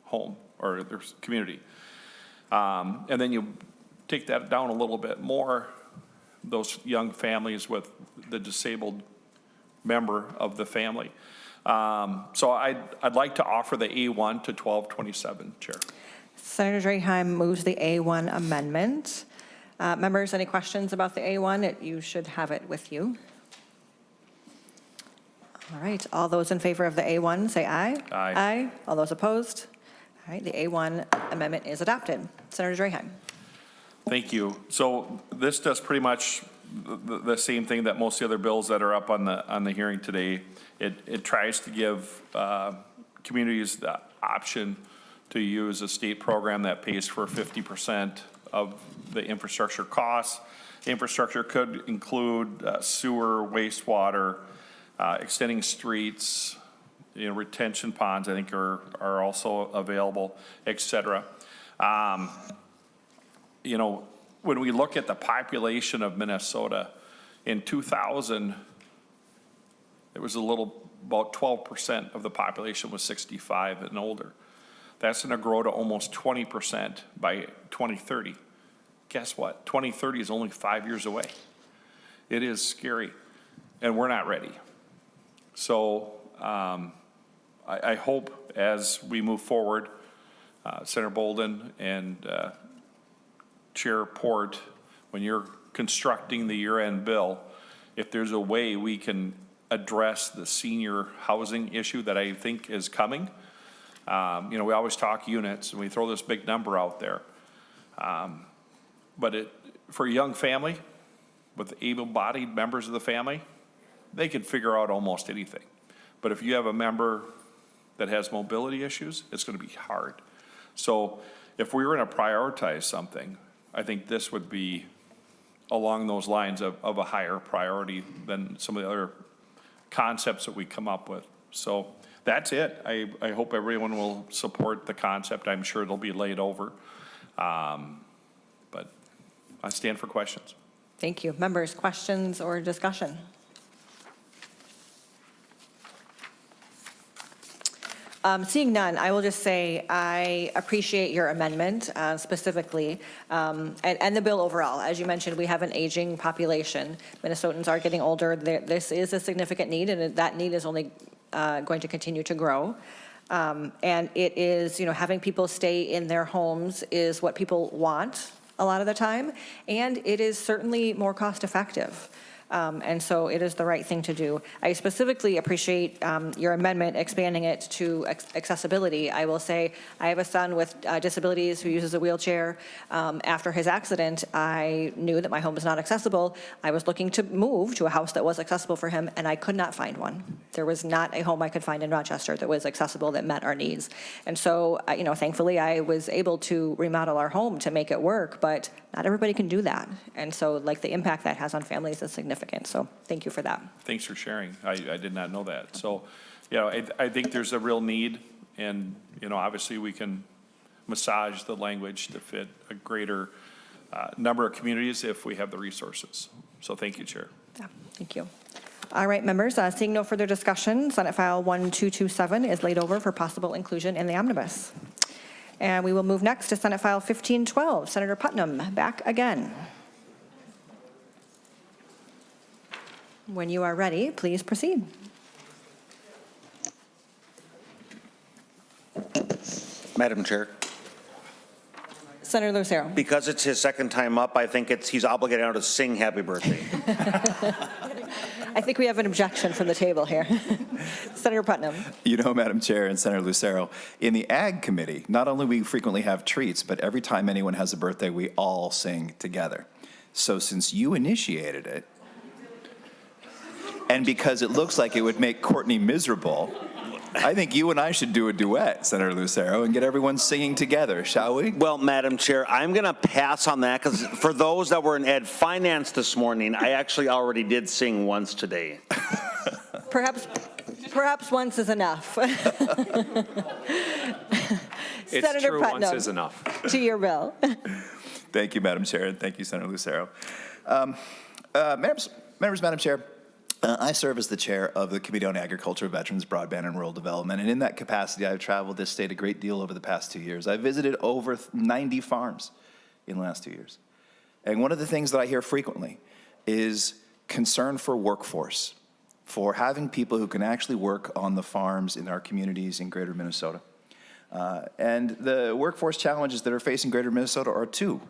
home or their community. And then you take that down a little bit more, those young families with the disabled member of the family. So I'd like to offer the A1 to 1227, Chair. Senator Draheim moves the A1 amendment. Members, any questions about the A1? You should have it with you. All right, all those in favor of the A1, say aye. Aye. Aye. All those opposed? All right, the A1 amendment is adopted. Senator Draheim. Thank you. So this does pretty much the same thing that most of the other bills that are up on the hearing today. It tries to give communities the option to use a state program that pays for 50% of the infrastructure costs. Infrastructure could include sewer, wastewater, extending streets, you know, retention ponds, I think are also available, et cetera. You know, when we look at the population of Minnesota, in 2000, it was about 12% of the population was 65 and older. That's gonna grow to almost 20% by 2030. Guess what? 2030 is only 5 years away. It is scary, and we're not ready. So I hope as we move forward, Senator Bolden and Chair Port, when you're constructing the year-end bill, if there's a way we can address the senior housing issue that I think is coming. You know, we always talk units and we throw this big number out there. But for a young family with able-bodied members of the family, they can figure out almost anything. But if you have a member that has mobility issues, it's going to be hard. So if we were going to prioritize something, I think this would be along those lines of a higher priority than some of the other concepts that we come up with. So that's it. I hope everyone will support the concept. I'm sure it'll be laid over. But I stand for questions. Thank you. Members, questions or discussion? Seeing none, I will just say I appreciate your amendment specifically and the bill overall. As you mentioned, we have an aging population. Minnesotans are getting older. This is a significant need, and that need is only going to continue to grow. And it is, you know, having people stay in their homes is what people want a lot of the time, and it is certainly more cost effective. And so it is the right thing to do. I specifically appreciate your amendment expanding it to accessibility. I will say I have a son with disabilities who uses a wheelchair. After his accident, I knew that my home was not accessible. I was looking to move to a house that was accessible for him, and I could not find one. There was not a home I could find in Rochester that was accessible, that met our needs. And so, you know, thankfully I was able to remodel our home to make it work, but not everybody can do that. And so, like, the impact that has on families is significant. So thank you for that. Thanks for sharing. I did not know that. So, you know, I think there's a real need, and, you know, obviously we can massage the language to fit a greater number of communities if we have the resources. So thank you, Chair. Yeah, thank you. All right, members, seeing no further discussion, Senate File 1227 is laid over for possible inclusion in the omnibus. And we will move next to Senate File 1512. Senator Putnam, back again. When you are ready, please proceed. Madam Chair, Senator Lucero. because it's his second time up, I think he's obligated now to sing happy birthday. I think we have an objection from the table here. Senator Putnam. You know, Madam Chair and Senator Lucero, in the Ag Committee, not only we frequently have treats, but every time anyone has a birthday, we all sing together. So since you initiated it, and because it looks like it would make Courtney miserable, I think you and I should do a duet, Senator Lucero, and get everyone singing together, shall we? Well, Madam Chair, I'm going to pass on that because for those that were in Ed Finance this morning, I actually already did sing once today. Perhaps once is enough. It's Senator true, Putnam, once is enough. to your bill. Thank you, Madam Chair, and thank you, Senator Lucero. Members, Madam Chair, I serve as the chair of the Committee on Agriculture, Veterans, Broadband, and Rural Development, and in that capacity, I've traveled this state a great deal over the past 2 years. I've visited over 90 farms in the last 2 years. And one of the things that I hear frequently is concern for workforce, for having people who can actually work on the farms in our communities in greater Minnesota. And the workforce challenges that are facing greater Minnesota are two.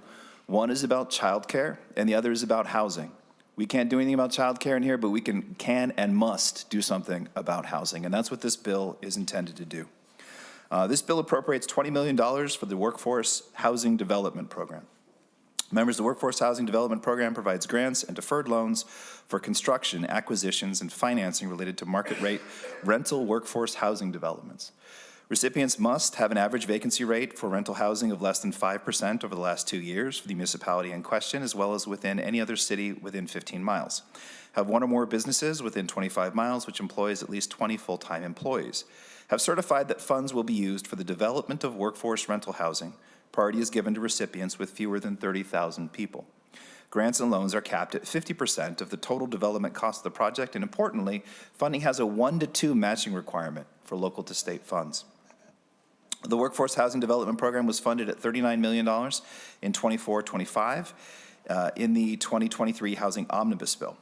One is about childcare, and the other is about housing. We can't do anything about childcare in here, but we can and must do something about housing, and that's what this bill is intended to do. This bill appropriates $20 million for the Workforce Housing Development Program. Members, the Workforce Housing Development Program provides grants and deferred loans for construction, acquisitions, and financing related to market rate rental workforce housing developments. Recipients must have an average vacancy rate for rental housing of less than 5% over the last 2 years for the municipality in question, as well as within any other city within 15 miles. Have one or more businesses within 25 miles, which employs at least 20 full-time employees. Have certified that funds will be used for the development of workforce rental housing. Priority is given to recipients with fewer than 30,000 people. Grants and loans are capped at 50% of the total development cost of the project, and importantly, funding has a 1-to-2 matching requirement for local to state funds. The Workforce Housing Development Program was funded at $39 million in 24-25 in the 2023 Housing Omnibus Bill.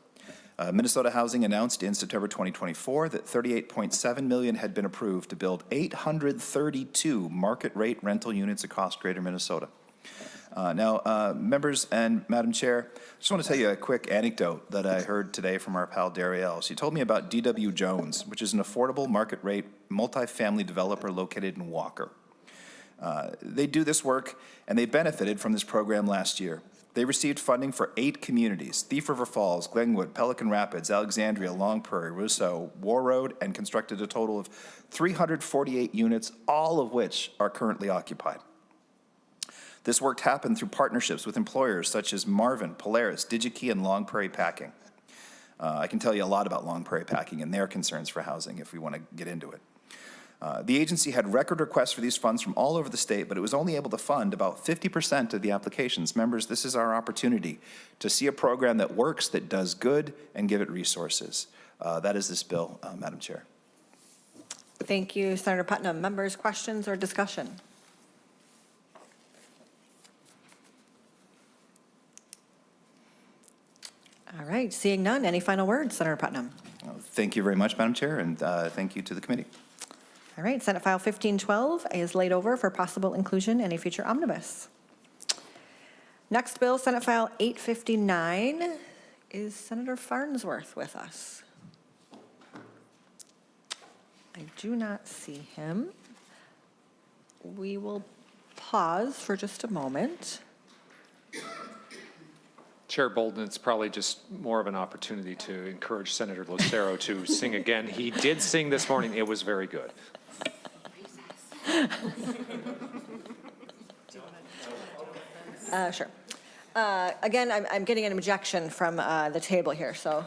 Minnesota Housing announced in September 2024 that $38.7 million had been approved to build 832 market rate rental units across greater Minnesota. Members and Madam Chair, I just want to tell you a quick anecdote that I heard today from our pal Darielle. She told me about D.W. Jones, which is an affordable market rate multifamily developer located in Walker. They do this work, and they benefited from this program last year. They received funding for 8 communities: Thief River Falls, Glenwood, Pelican Rapids, Alexandria, Long Prairie, Russo, War Road, and constructed a total of 348 units, all of which are currently occupied. This work happened through partnerships with employers such as Marvin, Polaris, DigiKey, and Long Prairie Packing. I can tell you a lot about Long Prairie Packing and their concerns for housing if we want to get into it. The agency had record requests for these funds from all over the state, but it was only able to fund about 50% of the applications. Members, this is our opportunity to see a program that works, that does good, and give it resources. That is this bill, Madam Chair. Thank you, Senator Putnam. Members, questions or discussion? All right, seeing none, any final words, Senator Putnam? Thank you very much, Madam Chair, and thank you to the committee. All right, Senate File 1512 is laid over for possible inclusion in a future omnibus. Next bill, Senate File 859, is Senator Farnsworth with us? I do not see him. We will pause for just a moment. Chair Bolden, it's probably just more of an opportunity to encourage Senator Lucero to sing again. He did sing this morning. It was very good. Sure. Again, I'm getting an objection from the table here, so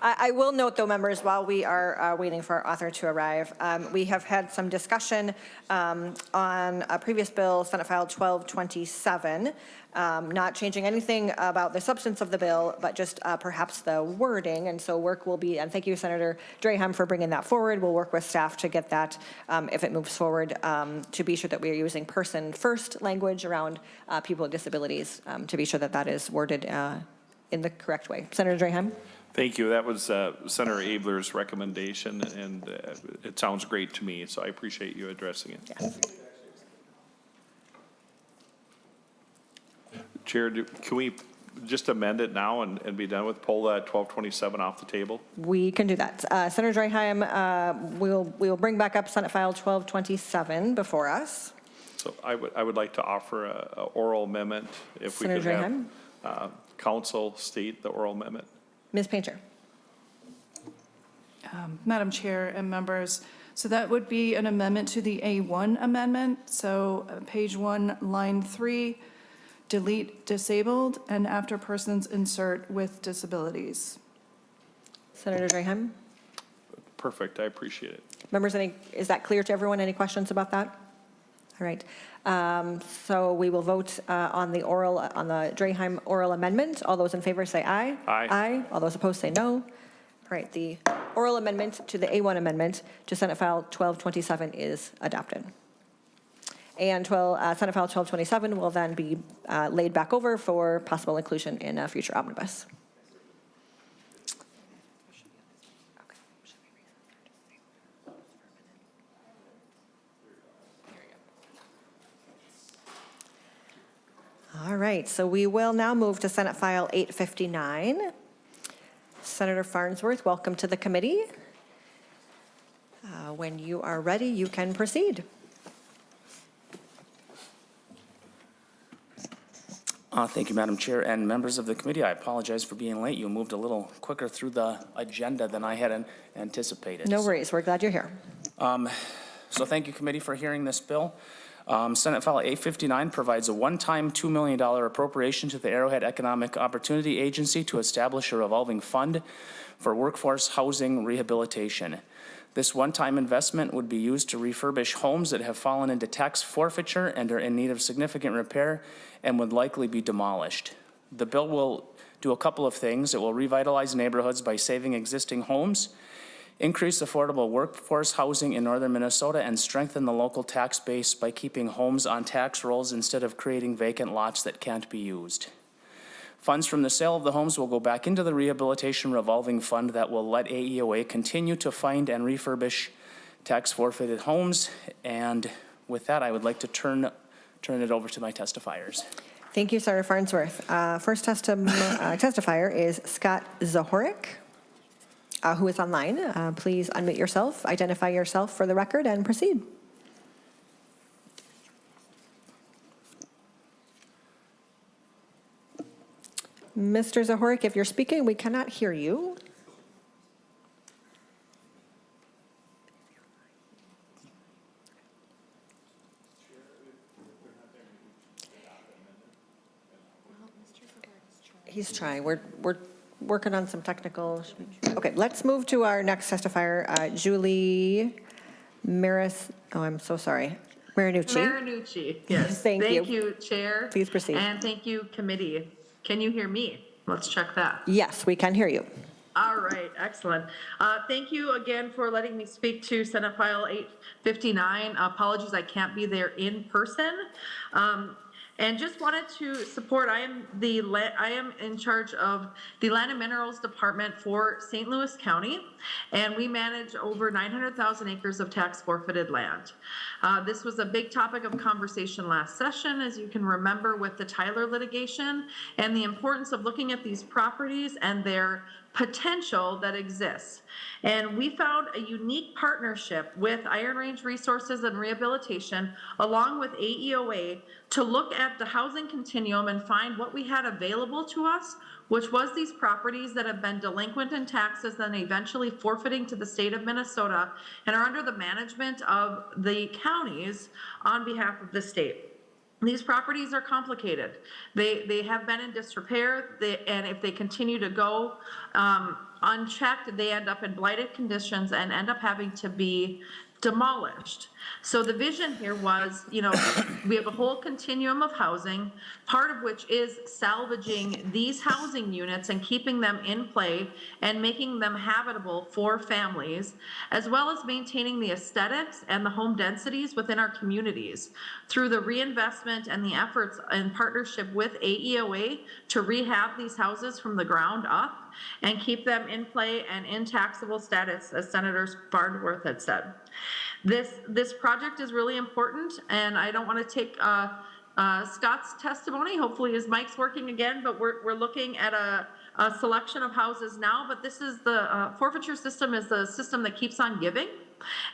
I will note, though, members, while we are waiting for our author to arrive, we have had some discussion on a previous bill, Senate File 1227, not changing anything about the substance of the bill, but just perhaps the wording. And so work will be, and thank you, Senator Draheim, for bringing that forward. We'll work with staff to get that, if it moves forward, to be sure that we are using person-first language around people with disabilities, to be sure that that is worded in the correct way. Senator Draheim? Thank you. That was Senator Abler's recommendation, and it sounds great to me, so I appreciate you addressing it. Yes. Chair, can we just amend it now and be done with, pull that 1227 off the table? We can do that. Senator Draheim, we will bring back up Senate File 1227 before us. So I would like to offer a oral amendment, if we could Senator have council state the oral amendment. Ms. Painter. Madam Chair and members, so that would be an amendment to the A1 amendment. So page 1, line 3, delete disabled, and after persons insert with disabilities. Senator Draheim. Perfect. I appreciate it. Members, is that clear to everyone? Any questions about that? All right. So we will vote on the Draheim oral amendment. All those in favor say aye. Aye. Aye. All those opposed say no. All right. The oral amendment to the A1 amendment to Senate File 1227 is adopted. And Senate File 1227 will then be laid back over for possible inclusion in a future omnibus. All right, so we will now move to Senate File 859. Senator Farnsworth, welcome to the committee. When you are ready, you can proceed. Thank you, Madam Chair and members of the committee. I apologize for being late. You moved a little quicker through the agenda than I had anticipated. No worries. We're glad you're here. So thank you, committee, for hearing this bill. Senate File 859 provides a one-time $2 million appropriation to the Arrowhead Economic Opportunity Agency to establish a revolving fund for workforce housing rehabilitation. This one-time investment would be used to refurbish homes that have fallen into tax forfeiture and are in need of significant repair and would likely be demolished. The bill will do a couple of things. It will revitalize neighborhoods by saving existing homes, increase affordable workforce housing in northern Minnesota, and strengthen the local tax base by keeping homes on tax rolls instead of creating vacant lots that can't be used. Funds from the sale of the homes will go back into the rehabilitation revolving fund that will let AEOA continue to find and refurbish tax forfeited homes. And with that, I would like to turn it over to my testifiers. Thank you, Senator Farnsworth. First testifier is Scott Zahorik, who is online. Please unmute yourself, identify yourself for the record, and proceed. Mr. Zahorik, if you're speaking, we cannot hear you. He's trying. We're working on some technical. Okay, let's move to our next testifier, Julie Maris. Oh, I'm so sorry. Marinucci. Marinucci, yes. Thank you. Thank you, Chair. Please proceed. And thank you, committee. Can you hear me? Let's check that. Yes, we can hear you. All right, excellent. Thank you again for letting me speak to Senate File 859. Apologies, I can't be there in person. And just wanted to support, I am in charge of the Land and Minerals Department for St. Louis County, and we manage over 900,000 acres of tax forfeited land. This was a big topic of conversation last session, as you can remember, with the Tyler litigation and the importance of looking at these properties and their potential that exists. And we found a unique partnership with Iron Range Resources and Rehabilitation, along with AEOA, to look at the housing continuum and find what we had available to us, which was these properties that have been delinquent in taxes and eventually forfeiting to the state of Minnesota and are under the management of the counties on behalf of the state. These properties are complicated. They have been in disrepair, and if they continue to go unchecked, they end up in blighted conditions and end up having to be demolished. So the vision here was, we have a whole continuum of housing, part of which is salvaging these housing units and keeping them in play and making them habitable for families, as well as maintaining the aesthetics and the home densities within our communities through the reinvestment and the efforts in partnership with AEOA to rehab these houses from the ground up and keep them in play and in taxable status, as Senator Farnsworth had said. This project is really important, and I don't want to take Scott's testimony. Hopefully his mic's working again, but we're looking at a selection of houses now, but this is the forfeiture system is the system that keeps on giving.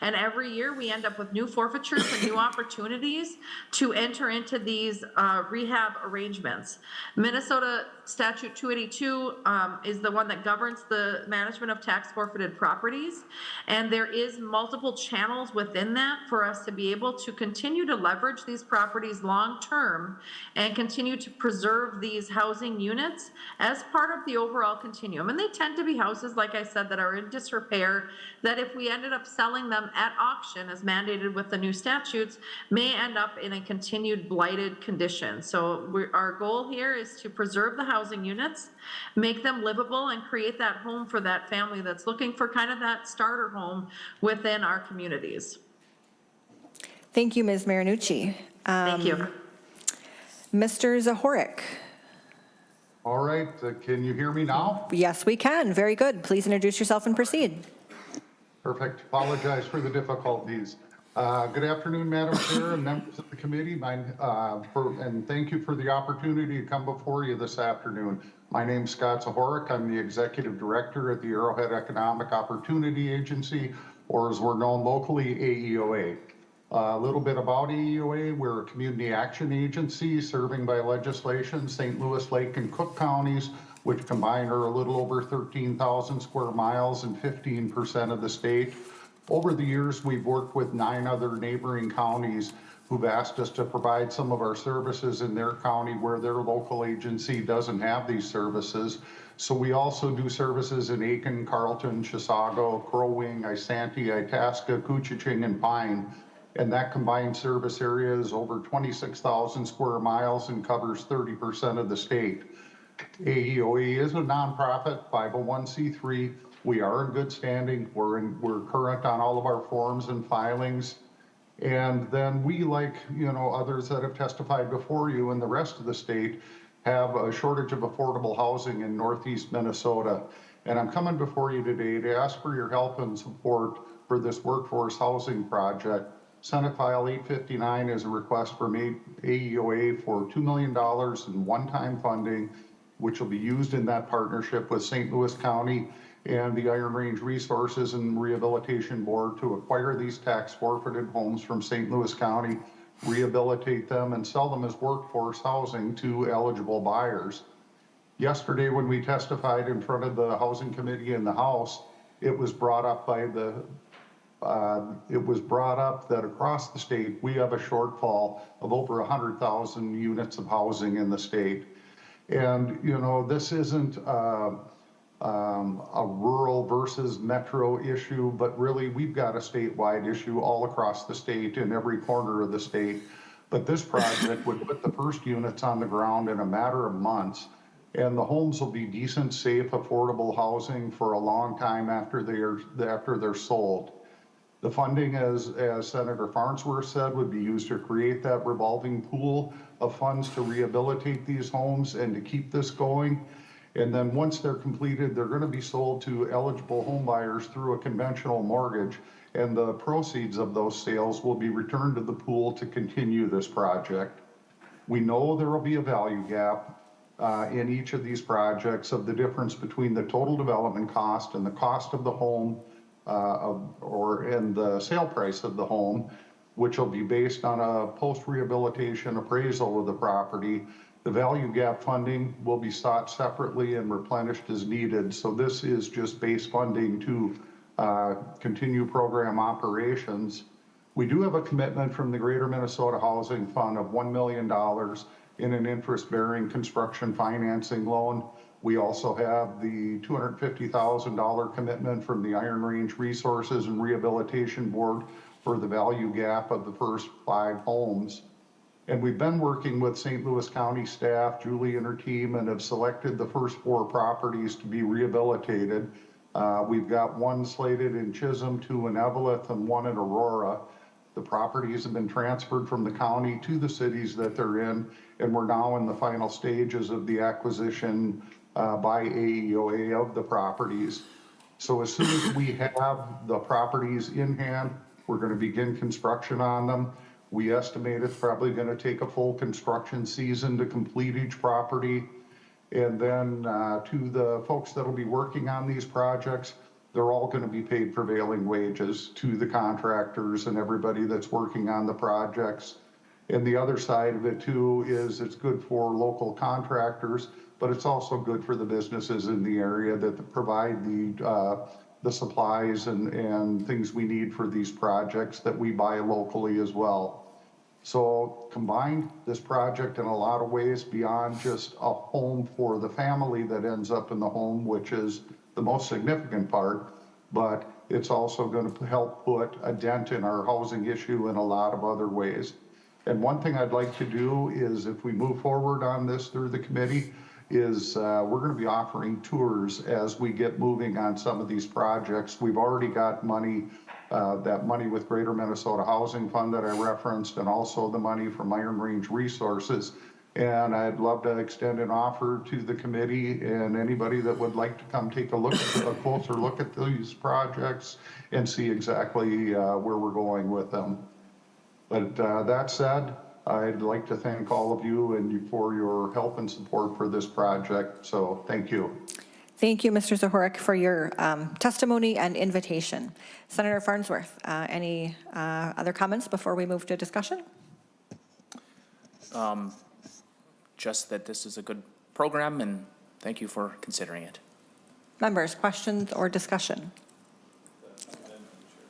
And every year we end up with new forfeitures and new opportunities to enter into these rehab arrangements. Minnesota Statute 282 is the one that governs the management of tax forfeited properties. And there is multiple channels within that for us to be able to continue to leverage these properties long-term and continue to preserve these housing units as part of the overall continuum. And they tend to be houses, like I said, that are in disrepair, that if we ended up selling them at auction as mandated with the new statutes, may end up in a continued blighted condition. So our goal here is to preserve the housing units, make them livable, and create that home for that family that's looking for kind of that starter home within our communities. Thank you, Ms. Marinucci. Thank you. Mr. Zahorik. All right, can you hear me now? Yes, we can. Very good. Please introduce yourself and proceed. Perfect. Apologize for the difficulties. Good afternoon, Madam Chair and members of the committee. And thank you for the opportunity to come before you this afternoon. My name is Scott Zahorik. I'm the Executive Director at the Arrowhead Economic Opportunity Agency, or as we're known locally, AEOA. A little bit about AEOA. We're a community action agency serving by legislation St. Louis, Lake, and Cook counties, which combined are a little over 13,000 square miles and 15% of the state. Over the years, we've worked with 9 other neighboring counties who've asked us to provide some of our services in their county where their local agency doesn't have these services. So we also do services in Aiken, Carlton, Chisago, Crow Wing, Isanti, Itasca, Couchiching, and Pine. And that combined service area is over 26,000 square miles and covers 30% of the state. AEOA is a nonprofit 501c3. We are in good standing. We're current on all of our forms and filings. And then we, like others that have testified before you in the rest of the state, have a shortage of affordable housing in Northeast Minnesota. And I'm coming before you today to ask for your help and support for this workforce housing project. Senate File 859 is a request from AEOA for $2 million in one-time funding, which will be used in that partnership with St. Louis County and the Iron Range Resources and Rehabilitation Board to acquire these tax forfeited homes from St. Louis County, rehabilitate them, and sell them as workforce housing to eligible buyers. Yesterday, when we testified in front of the Housing Committee in the House, it was brought up that across the state, we have a shortfall of over 100,000 units of housing in the state. And, this isn't a rural versus metro issue, but really we've got a statewide issue all across the state in every corner of the state. But this project would put the first units on the ground in a matter of months, and the homes will be decent, safe, affordable housing for a long time after they're sold. The funding, as Senator Farnsworth said, would be used to create that revolving pool of funds to rehabilitate these homes and to keep this going. And then once they're completed, they're going to be sold to eligible home buyers through a conventional mortgage, and the proceeds of those sales will be returned to the pool to continue this project. We know there will be a value gap in each of these projects of the difference between the total development cost and the cost of the home and the sale price of the home, which will be based on a post-rehabilitation appraisal of the property. The value gap funding will be sought separately and replenished as needed. So this is just base funding to continue program operations. We do have a commitment from the Greater Minnesota Housing Fund of $1 million in an interest-bearing construction financing loan. We also have the $250,000 commitment from the Iron Range Resources and Rehabilitation Board for the value gap of the first 5 homes. And we've been working with St. Louis County staff, Julie and her team, and have selected the first 4 properties to be rehabilitated. We've got 1 slated in Chisholm, 2 in Eveleth, and 1 in Aurora. The properties have been transferred from the county to the cities that they're in, and we're now in the final stages of the acquisition by AEOA of the properties. So as soon as we have the properties in hand, we're going to begin construction on them. We estimate it's probably going to take a full construction season to complete each property. And then to the folks that will be working on these projects, they're all going to be paid prevailing wages to the contractors and everybody that's working on the projects. And the other side of it too is it's good for local contractors, but it's also good for the businesses in the area that provide the supplies and things we need for these projects that we buy locally as well. So combined, this project in a lot of ways beyond just a home for the family that ends up in the home, which is the most significant part, but it's also going to help put a dent in our housing issue in a lot of other ways. And one thing I'd like to do is, if we move forward on this through the committee, is we're going to be offering tours as we get moving on some of these projects. We've already got money, that money with Greater Minnesota Housing Fund that I referenced, and also the money from Iron Range Resources. And I'd love to extend an offer to the committee and anybody that would like to come take a closer look at these projects and see exactly where we're going with them. But that said, I'd like to thank all of you and for your help and support for this project. So thank you. Thank you, Mr. Zahorik, for your testimony and invitation. Senator Farnsworth, any other comments before we move to discussion? Just that this is a good program, and thank you for considering it. Members, questions or discussion?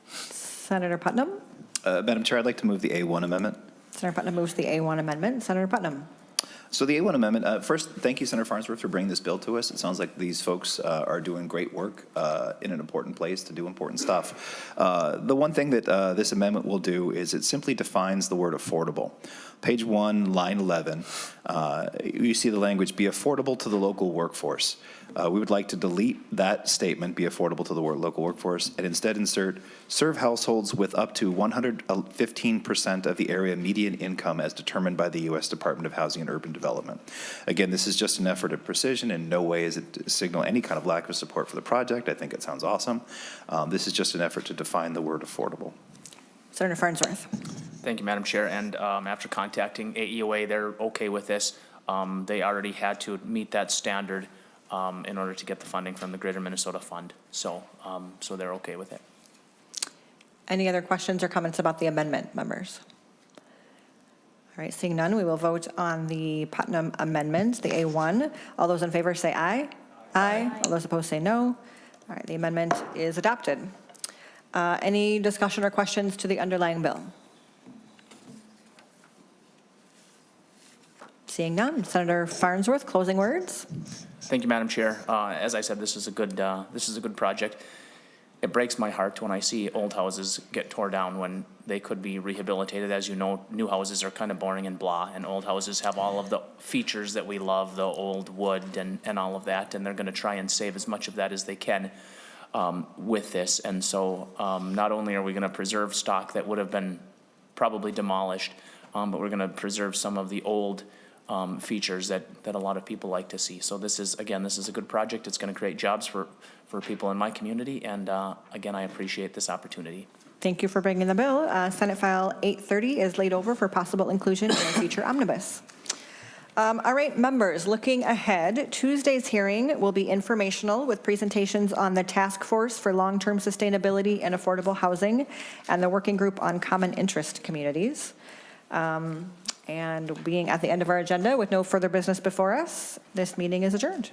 Senator Putnam? Madam Chair, I'd like to move the A1 amendment. Senator Putnam moves the A1 amendment. Senator Putnam. So the A1 amendment, first, thank you, Senator Farnsworth, for bringing this bill to us. It sounds like these folks are doing great work in an important place to do important stuff. The one thing that this amendment will do is it simply defines the word affordable. Page 1, line 11, you see the language, be affordable to the local workforce. We would like to delete that statement, be affordable to the local workforce, and instead insert, serve households with up to 115% of the area median income as determined by the U.S. Department of Housing and Urban Development. Again, this is just an effort of precision. In no way is it to signal any kind of lack of support for the project. I think it sounds awesome. This is just an effort to define the word affordable. Senator Farnsworth. Thank you, Madam Chair. And after contacting AEOA, they're okay with this. They already had to meet that standard in order to get the funding from the Greater Minnesota Fund. So they're okay with it. Any other questions or comments about the amendment, members? All right, seeing none, we will vote on the Putnam amendment, the A1. All those in favor say aye. Aye. All those opposed say no. All right, the amendment is adopted. Any discussion or questions to the underlying bill? Seeing none, Senator Farnsworth, closing words. Thank you, Madam Chair. As I said, this is a good project. It breaks my heart when I see old houses get torn down when they could be rehabilitated. As you know, new houses are kind of boring and blah, and old houses have all of the features that we love, the old wood and all of that, and they're going to try and save as much of that as they can with this. And so not only are we going to preserve stock that would have been probably demolished, but we're going to preserve some of the old features that a lot of people like to see. So this is a good project. It's going to create jobs for people in my community. And again, I appreciate this opportunity. Thank you for bringing the bill. Senate File 830 is laid over for possible inclusion in a future omnibus. All right, members, looking ahead, Tuesday's hearing will be informational with presentations on the Task Force for Long-Term Sustainability and Affordable Housing and the Working Group on Common Interest Communities. And being at the end of our agenda with no further business before us, this meeting is adjourned.